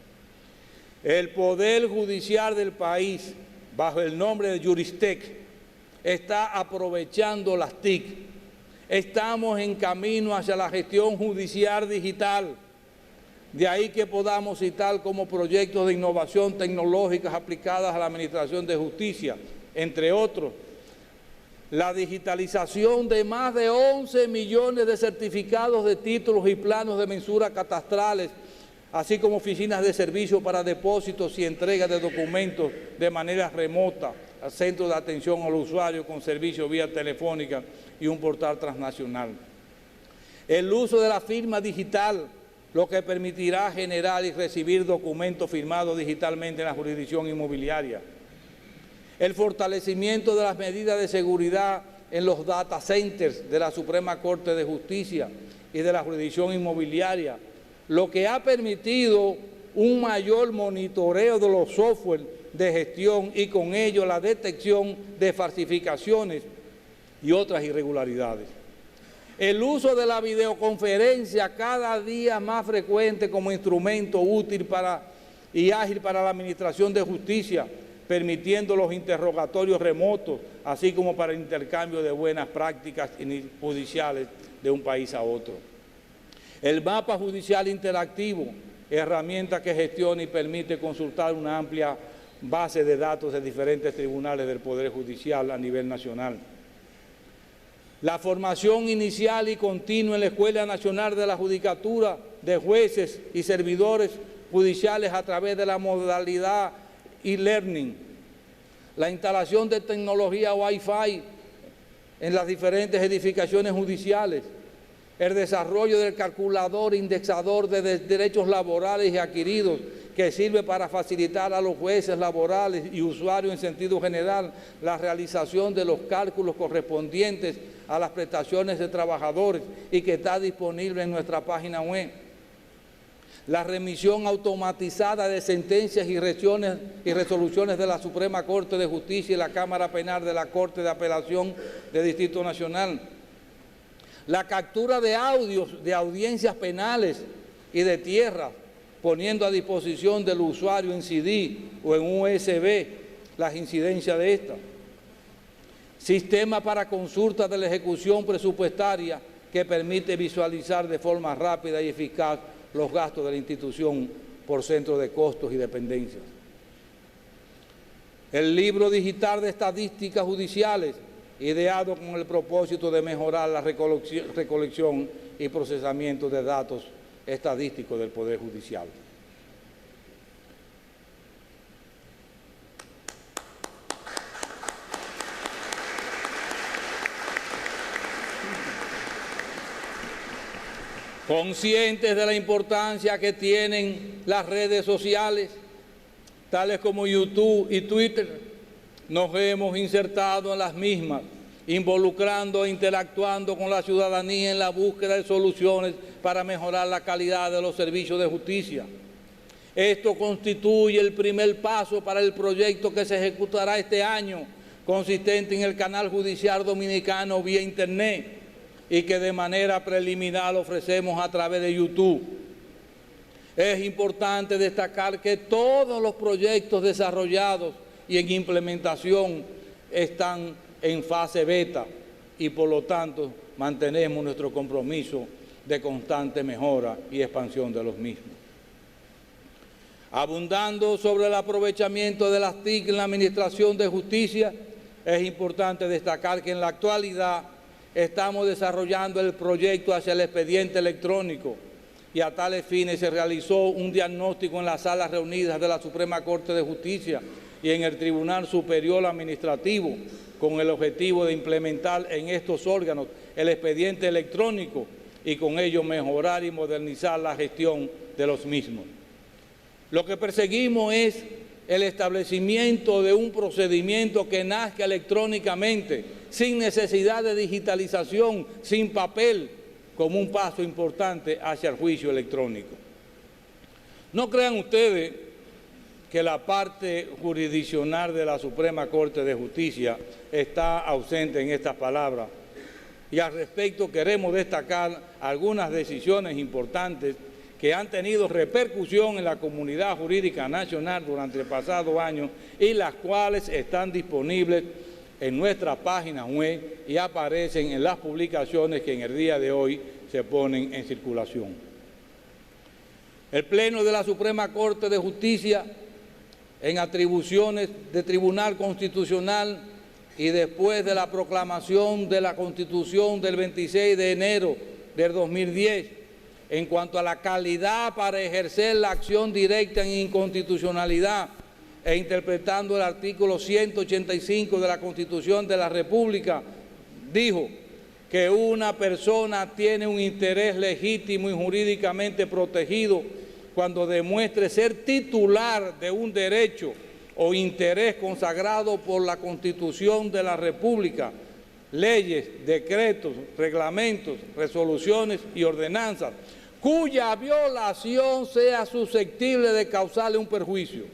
El Poder Judicial del país, bajo el nombre de Juristec, está aprovechando las TIC. Estamos en camino hacia la gestión judicial digital. De ahí que podamos citar como proyectos de innovación tecnológicas aplicadas a la administración de justicia, entre otros, la digitalización de más de 11 millones de certificados de títulos y planos de mensura catastrales así como oficinas de servicio para depósitos y entrega de documentos de manera remota, a centros de atención al usuario con servicio vía telefónica y un portal transnacional. El uso de la firma digital, lo que permitirá generar y recibir documentos firmados digitalmente en la jurisdicción inmobiliaria. El fortalecimiento de las medidas de seguridad en los data centers de la Suprema Corte de Justicia y de la jurisdicción inmobiliaria, lo que ha permitido un mayor monitoreo de los software de gestión y con ello la detección de falsificaciones y otras irregularidades. El uso de la videoconferencia cada día más frecuente como instrumento útil y ágil para la administración de justicia, permitiendo los interrogatorios remotos, así como para el intercambio de buenas prácticas judiciales de un país a otro. El mapa judicial interactivo, herramienta que gestiona y permite consultar una amplia base de datos de diferentes tribunales del Poder Judicial a nivel nacional. La formación inicial y continua en la Escuela Nacional de la Judicatura de jueces y servidores judiciales a través de la modalidad e-learning. La instalación de tecnología Wi-Fi en las diferentes edificaciones judiciales. El desarrollo del calculador indexador de derechos laborales y adquiridos que sirve para facilitar a los jueces laborales y usuarios en sentido general la realización de los cálculos correspondientes a las prestaciones de trabajadores y que está disponible en nuestra página web. La remisión automatizada de sentencias y resoluciones de la Suprema Corte de Justicia y la Cámara Penal de la Corte de Apelación del Distrito Nacional. La captura de audios de audiencias penales y de tierra, poniendo a disposición del usuario en CD o en USB las incidencias de esta. Sistema para consulta de la ejecución presupuestaria que permite visualizar de forma rápida y eficaz los gastos de la institución por centro de costos y dependencias. El libro digital de estadísticas judiciales, ideado con el propósito de mejorar la recolección y procesamiento de datos estadísticos del Poder Judicial. Conscientes de la importancia que tienen las redes sociales, tales como YouTube y Twitter, nos hemos insertado en las mismas, involucrando e interactuando con la ciudadanía en la búsqueda de soluciones para mejorar la calidad de los servicios de justicia. Esto constituye el primer paso para el proyecto que se ejecutará este año, consistente en el canal judicial dominicano vía Internet y que de manera preliminar ofrecemos a través de YouTube. Es importante destacar que todos los proyectos desarrollados y en implementación están en fase beta y por lo tanto mantenemos nuestro compromiso de constante mejora y expansión de los mismos. Abundando sobre el aprovechamiento de las TIC en la Administración de Justicia, es importante destacar que en la actualidad estamos desarrollando el proyecto hacia el expediente electrónico y a tales fines se realizó un diagnóstico en las salas reunidas de la Suprema Corte de Justicia y en el Tribunal Superior Administrativo con el objetivo de implementar en estos órganos el expediente electrónico y con ello mejorar y modernizar la gestión de los mismos. Lo que perseguimos es el establecimiento de un procedimiento que nazca electrónicamente, sin necesidad de digitalización, sin papel, como un paso importante hacia el juicio electrónico. No crean ustedes que la parte jurisdiccional de la Suprema Corte de Justicia está ausente en estas palabras. Y al respecto queremos destacar algunas decisiones importantes que han tenido repercusión en la comunidad jurídica nacional durante el pasado año y las cuales están disponibles en nuestra página web y aparecen en las publicaciones que en el día de hoy se ponen en circulación. El Pleno de la Suprema Corte de Justicia, en atribuciones de Tribunal Constitucional y después de la proclamación de la Constitución del 26 de enero del 2010, en cuanto a la calidad para ejercer la acción directa en inconstitucionalidad e interpretando el artículo 185 de la Constitución de la República, dijo que una persona tiene un interés legítimo y jurídicamente protegido cuando demuestre ser titular de un derecho o interés consagrado por la Constitución de la República, leyes, decretos, reglamentos, resoluciones y ordenanzas, cuya violación sea susceptible de causarle un perjuicio.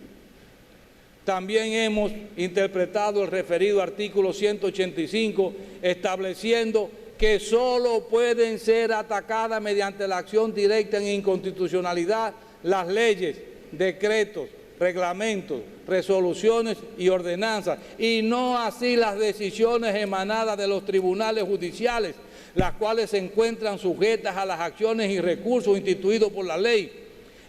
También hemos interpretado el referido artículo 185, estableciendo que solo pueden ser atacadas mediante la acción directa en inconstitucionalidad las leyes, decretos, reglamentos, resoluciones y ordenanzas, y no así las decisiones emanadas de los tribunales judiciales, las cuales se encuentran sujetas a las acciones y recursos instituidos por la ley.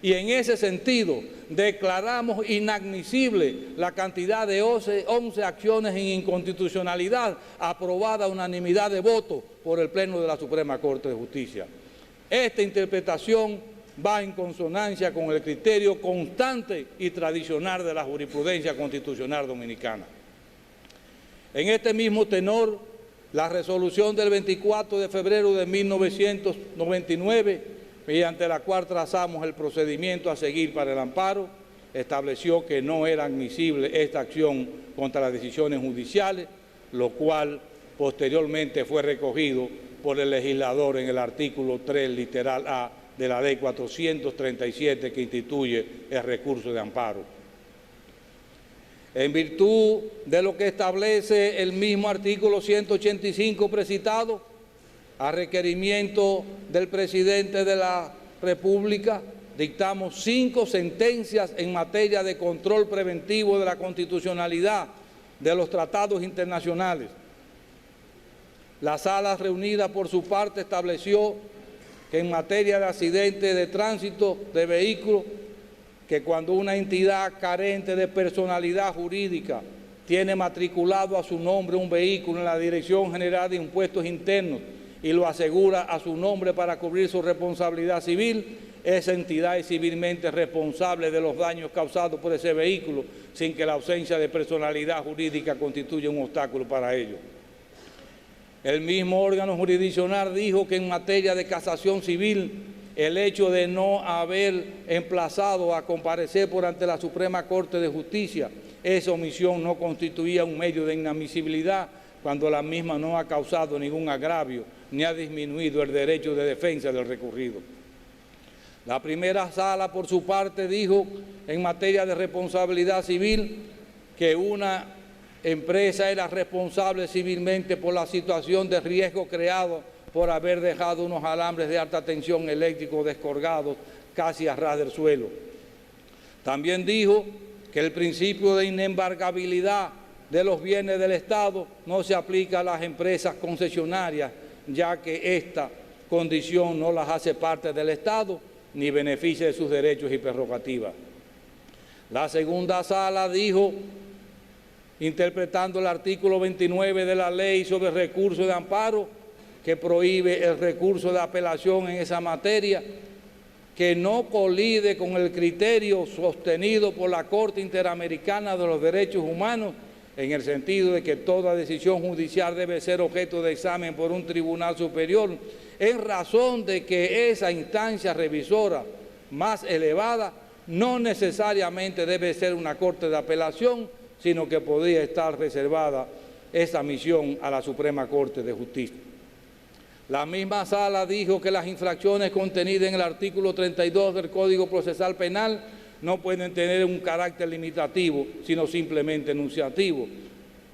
Y en ese sentido, declaramos inadmisible la cantidad de 11 acciones en inconstitucionalidad aprobadas a unanimidad de votos por el Pleno de la Suprema Corte de Justicia. Esta interpretación va en consonancia con el criterio constante y tradicional de la jurisprudencia constitucional dominicana. En este mismo tenor, la resolución del 24 de febrero de 1999, mediante la cual trazamos el procedimiento a seguir para el amparo, estableció que no era admisible esta acción contra las decisiones judiciales, lo cual posteriormente fue recogido por el legislador en el artículo 3, literal A, de la Ley 437 que instituye el recurso de amparo. En virtud de lo que establece el mismo artículo 185 precitado, a requerimiento del presidente de la República, dictamos 5 sentencias en materia de control preventivo de la constitucionalidad de los tratados internacionales. La sala reunida por su parte estableció que en materia de accidentes de tránsito de vehículos, que cuando una entidad carente de personalidad jurídica tiene matriculado a su nombre un vehículo en la Dirección General de Impuestos Internos y lo asegura a su nombre para cubrir su responsabilidad civil, esa entidad es civilmente responsable de los daños causados por ese vehículo, sin que la ausencia de personalidad jurídica constituya un obstáculo para ello. El mismo órgano jurisdiccional dijo que en materia de casación civil, el hecho de no haber emplazado a comparecer por ante la Suprema Corte de Justicia, esa omisión no constituía un medio de inadmisibilidad cuando la misma no ha causado ningún agravio ni ha disminuido el derecho de defensa del recurrido. La primera sala, por su parte, dijo en materia de responsabilidad civil que una empresa era responsable civilmente por la situación de riesgo creado por haber dejado unos alambres de alta tensión eléctricos descolgados casi a ras del suelo. También dijo que el principio de inembargabilidad de los bienes del Estado no se aplica a las empresas concesionarias, ya que esta condición no las hace parte del Estado ni beneficia de sus derechos y prerrogativas. La segunda sala dijo, interpretando el artículo 29 de la Ley sobre recurso de amparo, que prohíbe el recurso de apelación en esa materia, que no colide con el criterio sostenido por la Corte Interamericana de los Derechos Humanos, en el sentido de que toda decisión judicial debe ser objeto de examen por un tribunal superior, en razón de que esa instancia revisora más elevada no necesariamente debe ser una corte de apelación, sino que podría estar reservada esa misión a la Suprema Corte de Justicia. La misma sala dijo que las infracciones contenidas en el artículo 32 del Código Procesal Penal no pueden tener un carácter limitativo, sino simplemente enunciativo,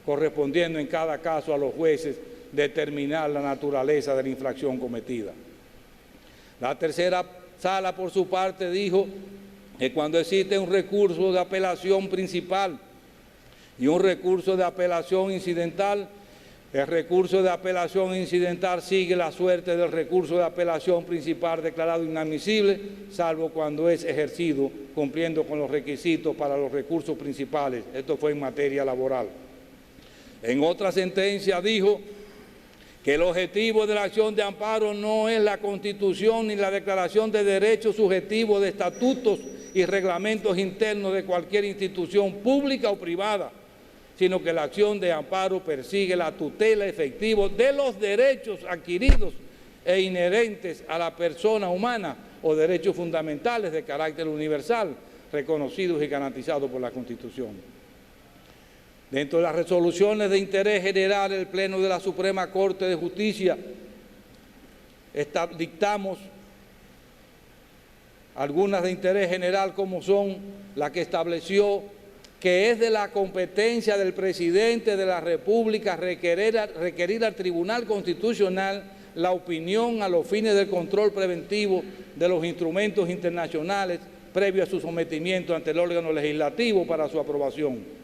correspondiendo en cada caso a los jueces determinar la naturaleza de la infracción cometida. La tercera sala, por su parte, dijo que cuando existe un recurso de apelación principal y un recurso de apelación incidental, el recurso de apelación incidental sigue la suerte del recurso de apelación principal declarado inadmisible, salvo cuando es ejercido cumpliendo con los requisitos para los recursos principales. Esto fue en materia laboral. En otra sentencia dijo que el objetivo de la acción de amparo no es la Constitución ni la Declaración de Derechos Subjetivos de estatutos y reglamentos internos de cualquier institución pública o privada, sino que la acción de amparo persigue la tutela efectiva de los derechos adquiridos e inherentes a la persona humana o derechos fundamentales de carácter universal, reconocidos y garantizados por la Constitución. Dentro de las resoluciones de interés general, el Pleno de la Suprema Corte de Justicia dictamos algunas de interés general, como son la que estableció que es de la competencia del presidente de la República requerir al Tribunal Constitucional la opinión a los fines del control preventivo de los instrumentos internacionales previo a su sometimiento ante el órgano legislativo para su aprobación.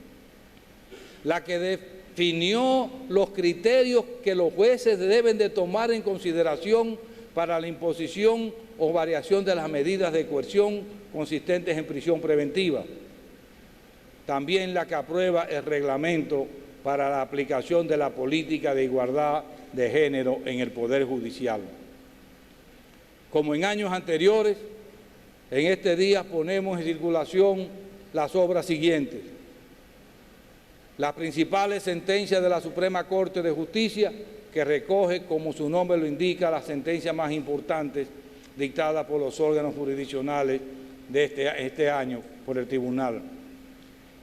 La que definió los criterios que los jueces deben de tomar en consideración para la imposición o variación de las medidas de coerción consistentes en prisión preventiva. También la que aprueba el reglamento para la aplicación de la política de igualdad de género en el Poder Judicial. Como en años anteriores, en este día ponemos en circulación las obras siguientes: las principales sentencias de la Suprema Corte de Justicia, que recoge, como su nombre lo indica, las sentencias más importantes dictadas por los órganos jurisdiccionales de este año por el Tribunal.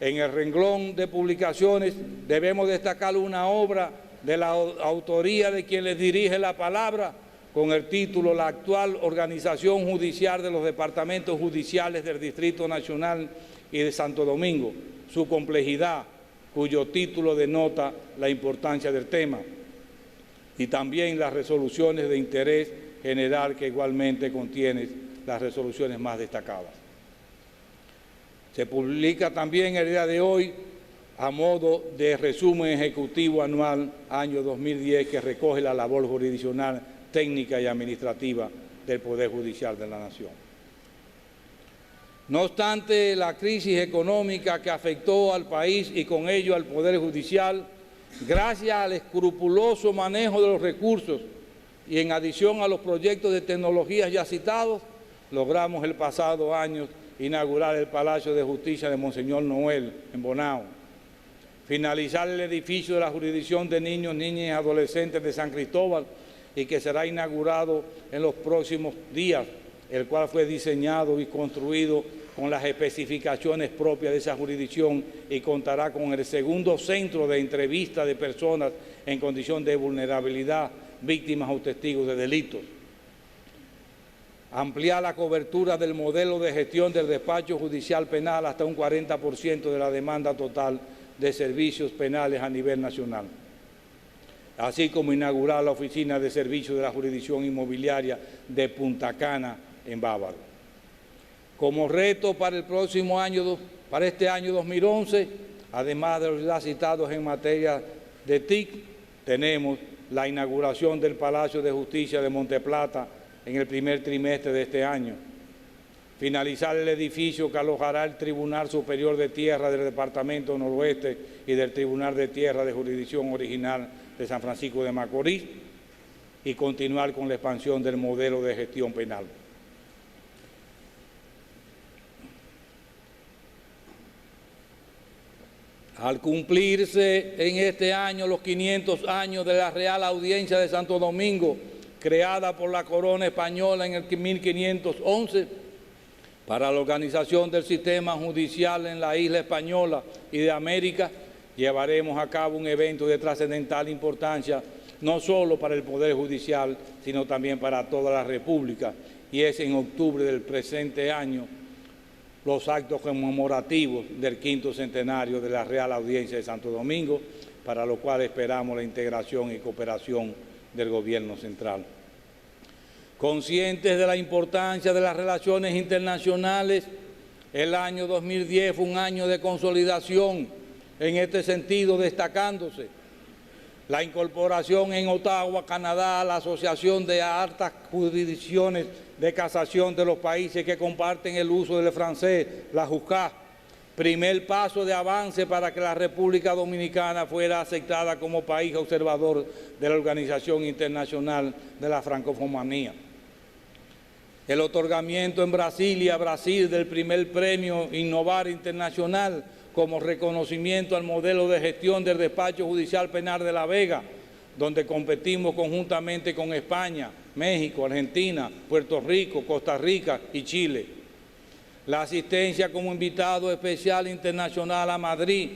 En el renglón de publicaciones debemos destacar una obra de la autoría de quien les dirige la palabra, con el título La actual organización judicial de los departamentos judiciales del Distrito Nacional y de Santo Domingo, su complejidad, cuyo título denota la importancia del tema, y también las resoluciones de interés general, que igualmente contienen las resoluciones más destacadas. Se publica también el día de hoy, a modo de resumen ejecutivo anual año 2010, que recoge la labor jurisdiccional, técnica y administrativa del Poder Judicial de la Nación. No obstante la crisis económica que afectó al país y con ello al Poder Judicial, gracias al escrupuloso manejo de los recursos y en adición a los proyectos de tecnologías ya citados, logramos el pasado año inaugurar el Palacio de Justicia de Monseñor Noel en Bonao, finalizar el edificio de la Jurisdicción de Niños, Niñas y Adolescentes de San Cristóbal, y que será inaugurado en los próximos días, el cual fue diseñado y construido con las especificaciones propias de esa jurisdicción y contará con el segundo centro de entrevista de personas en condición de vulnerabilidad, víctimas o testigos de delitos. Ampliar la cobertura del modelo de gestión del despacho judicial penal hasta un 40% de la demanda total de servicios penales a nivel nacional, así como inaugurar la oficina de servicios de la jurisdicción inmobiliaria de Punta Cana en Bávaro. Como reto para el próximo año, para este año 2011, además de los ya citados en materia de TIC, tenemos la inauguración del Palacio de Justicia de Monteplata en el primer trimestre de este año, finalizar el edificio que alojará el Tribunal Superior de Tierra del Departamento Noroeste y del Tribunal de Tierra de Jurisdicción Original de San Francisco de Macorís, y continuar con la expansión del modelo de gestión penal. Al cumplirse en este año los 500 años de la Real Audiencia de Santo Domingo, creada por la corona española en el 1511, para la organización del sistema judicial en la isla española y de América, llevaremos a cabo un evento de trascendental importancia, no solo para el Poder Judicial, sino también para toda la República, y es en octubre del presente año los actos conmemorativos del 5º centenario de la Real Audiencia de Santo Domingo, para lo cual esperamos la integración y cooperación del Gobierno central. Conscientes de la importancia de las relaciones internacionales, el año 2010 fue un año de consolidación en este sentido, destacándose la incorporación en Ottawa, Canadá, a la Asociación de Altas Jurisdicciones de Casación de los países que comparten el uso del francés, la JUCA, primer paso de avance para que la República Dominicana fuera aceptada como país observador de la Organización Internacional de la Francofonía. El otorgamiento en Brasilia, Brasil, del primer premio Innovar Internacional como reconocimiento al modelo de gestión del despacho judicial penal de La Vega, donde competimos conjuntamente con España, México, Argentina, Puerto Rico, Costa Rica y Chile. La asistencia como invitado especial internacional a Madrid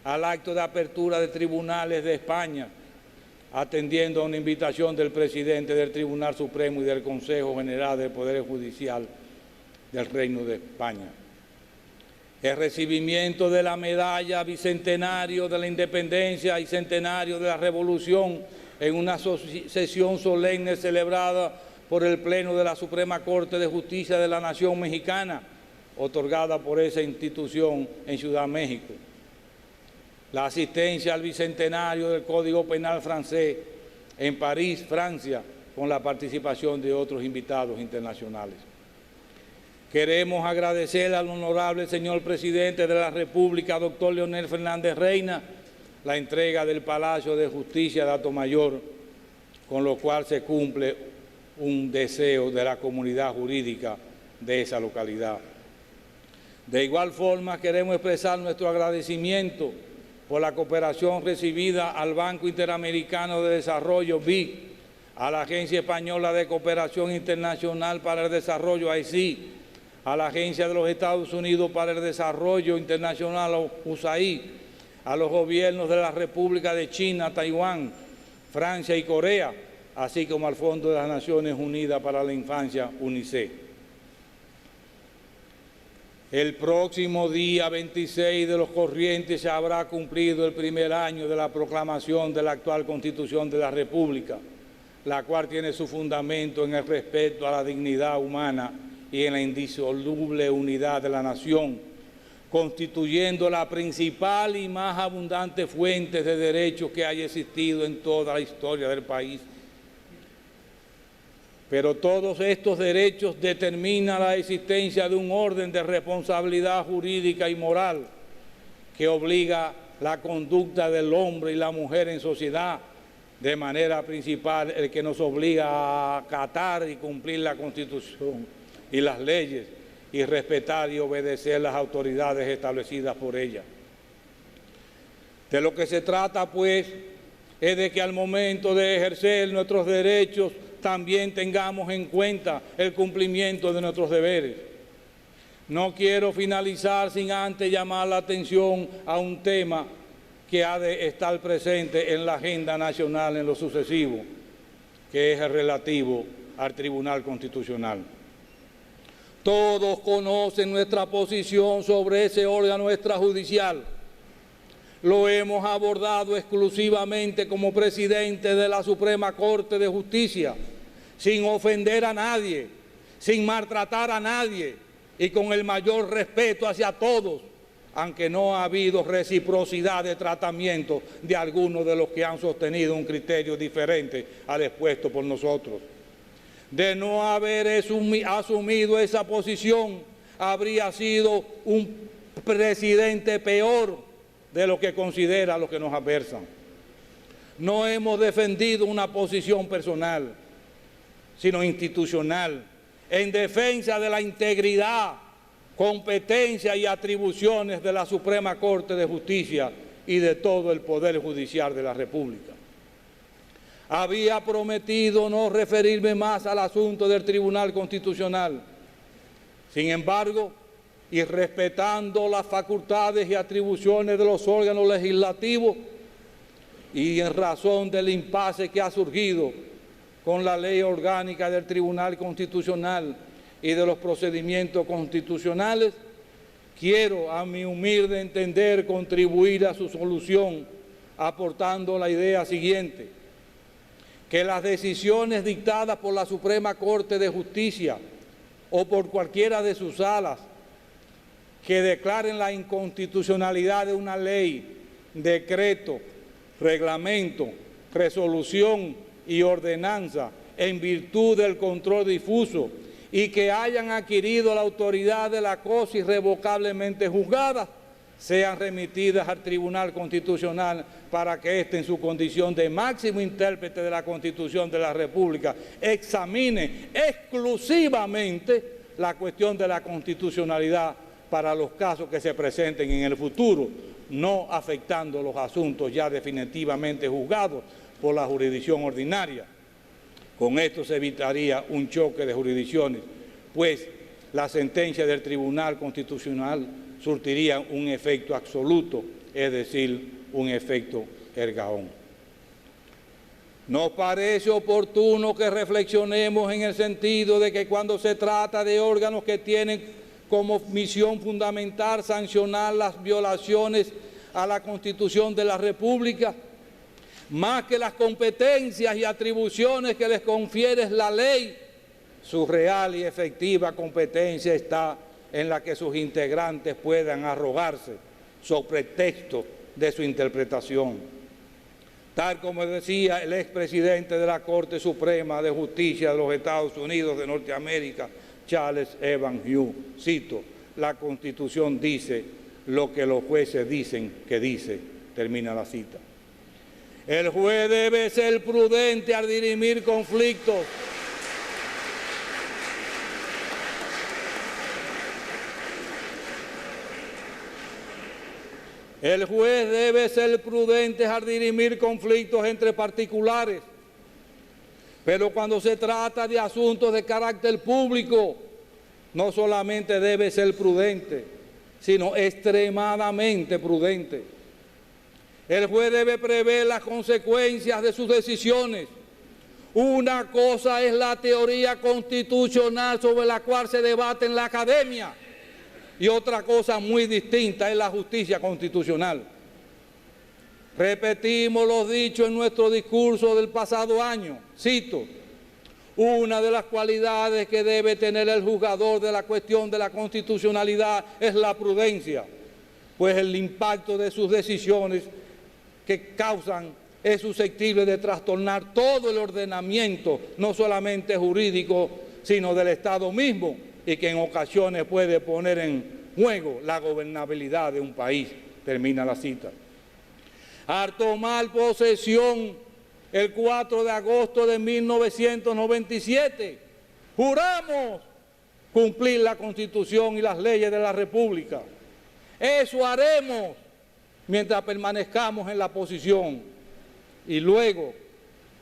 al acto de apertura de tribunales de España, atendiendo a una invitación del presidente del Tribunal Supremo y del Consejo General del Poder Judicial del Reino de España. El recibimiento de la medalla bicentenario de la Independencia y centenario de la Revolución en una sesión solemne celebrada por el Pleno de la Suprema Corte de Justicia de la Nación Mexicana, otorgada por esa institución en Ciudad México. La asistencia al bicentenario del Código Penal francés en París, Francia, con la participación de otros invitados internacionales. Queremos agradecer al honorable señor presidente de la República, doctor Leonel Fernández Reina, la entrega del Palacio de Justicia de Atomayor, con lo cual se cumple un deseo de la comunidad jurídica de esa localidad. De igual forma, queremos expresar nuestro agradecimiento por la cooperación recibida al Banco Interamericano de Desarrollo, BID, a la Agencia Española de Cooperación Internacional para el Desarrollo, AICI, a la Agencia de los Estados Unidos para el Desarrollo Internacional, USAID, a los gobiernos de la República de China, Taiwán, Francia y Corea, así como al Fondo de las Naciones Unidas para la Infancia, UNICEF. El próximo día 26 de los corrientes se habrá cumplido el primer año de la proclamación de la actual Constitución de la República, la cual tiene su fundamento en el respeto a la dignidad humana y en la indisoluble unidad de la nación, constituyendo la principal y más abundante fuente de derechos que haya existido en toda la historia del país. Pero todos estos derechos determinan la existencia de un orden de responsabilidad jurídica y moral que obliga la conducta del hombre y la mujer en sociedad, de manera principal el que nos obliga a acatar y cumplir la Constitución y las leyes y respetar y obedecer las autoridades establecidas por ella. De lo que se trata, pues, es de que al momento de ejercer nuestros derechos también tengamos en cuenta el cumplimiento de nuestros deberes. No quiero finalizar sin antes llamar la atención a un tema que ha de estar presente en la agenda nacional en lo sucesivo, que es el relativo al Tribunal Constitucional. Todos conocen nuestra posición sobre ese órgano extrajudicial. Lo hemos abordado exclusivamente como presidente de la Suprema Corte de Justicia, sin ofender a nadie, sin maltratar a nadie y con el mayor respeto hacia todos, aunque no ha habido reciprocidad de tratamiento de algunos de los que han sostenido un criterio diferente al expuesto por nosotros. De no haber asumido esa posición, habría sido un presidente peor de lo que considera los que nos adversan. No hemos defendido una posición personal, sino institucional, en defensa de la integridad, competencia y atribuciones de la Suprema Corte de Justicia y de todo el Poder Judicial de la República. Había prometido no referirme más al asunto del Tribunal Constitucional. Sin embargo, y respetando las facultades y atribuciones de los órganos legislativos y en razón del impasse que ha surgido con la ley orgánica del Tribunal Constitucional y de los procedimientos constitucionales, quiero, a mi humilde entender, contribuir a su solución aportando la idea siguiente: que las decisiones dictadas por la Suprema Corte de Justicia o por cualquiera de sus salas que declaren la inconstitucionalidad de una ley, decreto, reglamento, resolución y ordenanza en virtud del control difuso y que hayan adquirido la autoridad de la cosa irrevocablemente juzgada, sean remitidas al Tribunal Constitucional para que éste, en su condición de máximo intérprete de la Constitución de la República, examine exclusivamente la cuestión de la constitucionalidad para los casos que se presenten en el futuro, no afectando los asuntos ya definitivamente juzgados por la jurisdicción ordinaria. Con esto se evitaría un choque de jurisdicciones, pues la sentencia del Tribunal Constitucional surtiría un efecto absoluto, es decir, un efecto erga omnes. Nos parece oportuno que reflexionemos en el sentido de que cuando se trata de órganos que tienen como misión fundamental sancionar las violaciones a la Constitución de la República, más que las competencias y atribuciones que les confiere la ley, su real y efectiva competencia está en la que sus integrantes puedan arrogarse sobre pretexto de su interpretación. Tal como decía el expresidente de la Corte Suprema de Justicia de los Estados Unidos de Norteamérica, Charles Evans Hughes, cito: la Constitución dice lo que los jueces dicen que dice, termina la cita. El juez debe ser prudente al dirimir conflictos. El juez debe ser prudente al dirimir conflictos entre particulares, pero cuando se trata de asuntos de carácter público, no solamente debe ser prudente, sino extremadamente prudente. El juez debe prever las consecuencias de sus decisiones. Una cosa es la teoría constitucional sobre la cual se debate en la academia, y otra cosa muy distinta es la justicia constitucional. Repetimos los dichos en nuestro discurso del pasado año. Cito: una de las cualidades que debe tener el juzgador de la cuestión de la constitucionalidad es la prudencia, pues el impacto de sus decisiones que causan es susceptible de trastornar todo el ordenamiento, no solamente jurídico, sino del Estado mismo, y que en ocasiones puede poner en juego la gobernabilidad de un país. Termina la cita. Al tomar posesión el 4 de agosto de 1997, juramos cumplir la Constitución y las leyes de la República. Eso haremos mientras permanezcamos en la posición, y luego,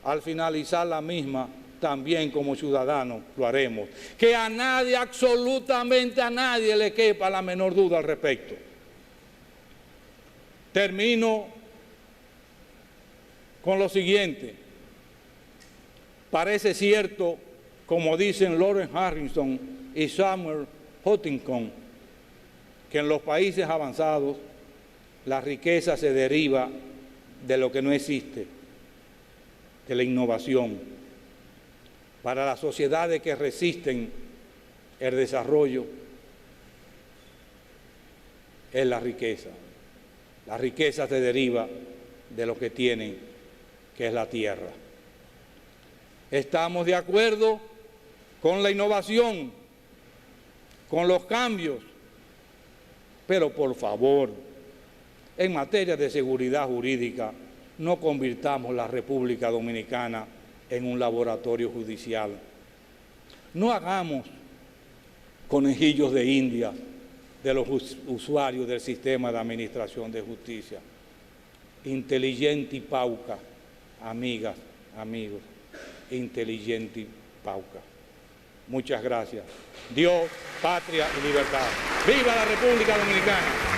al finalizar la misma, también como ciudadanos lo haremos. Que a nadie, absolutamente a nadie, le quepa la menor duda al respecto. Termino con lo siguiente. Parece cierto, como dicen Lawrence Harrison y Samuel Huntington, que en los países avanzados la riqueza se deriva de lo que no existe, de la innovación. Para las sociedades que resisten el desarrollo es la riqueza. La riqueza se deriva de lo que tienen, que es la tierra. Estamos de acuerdo con la innovación, con los cambios, pero por favor, en materia de seguridad jurídica, no convirtamos la República Dominicana en un laboratorio judicial. No hagamos conejillos de India de los usuarios del sistema de administración de justicia. Inteligenti pauca, amigas, amigos, inteligenti pauca. Muchas gracias. Dios, patria y libertad. ¡Viva la República Dominicana!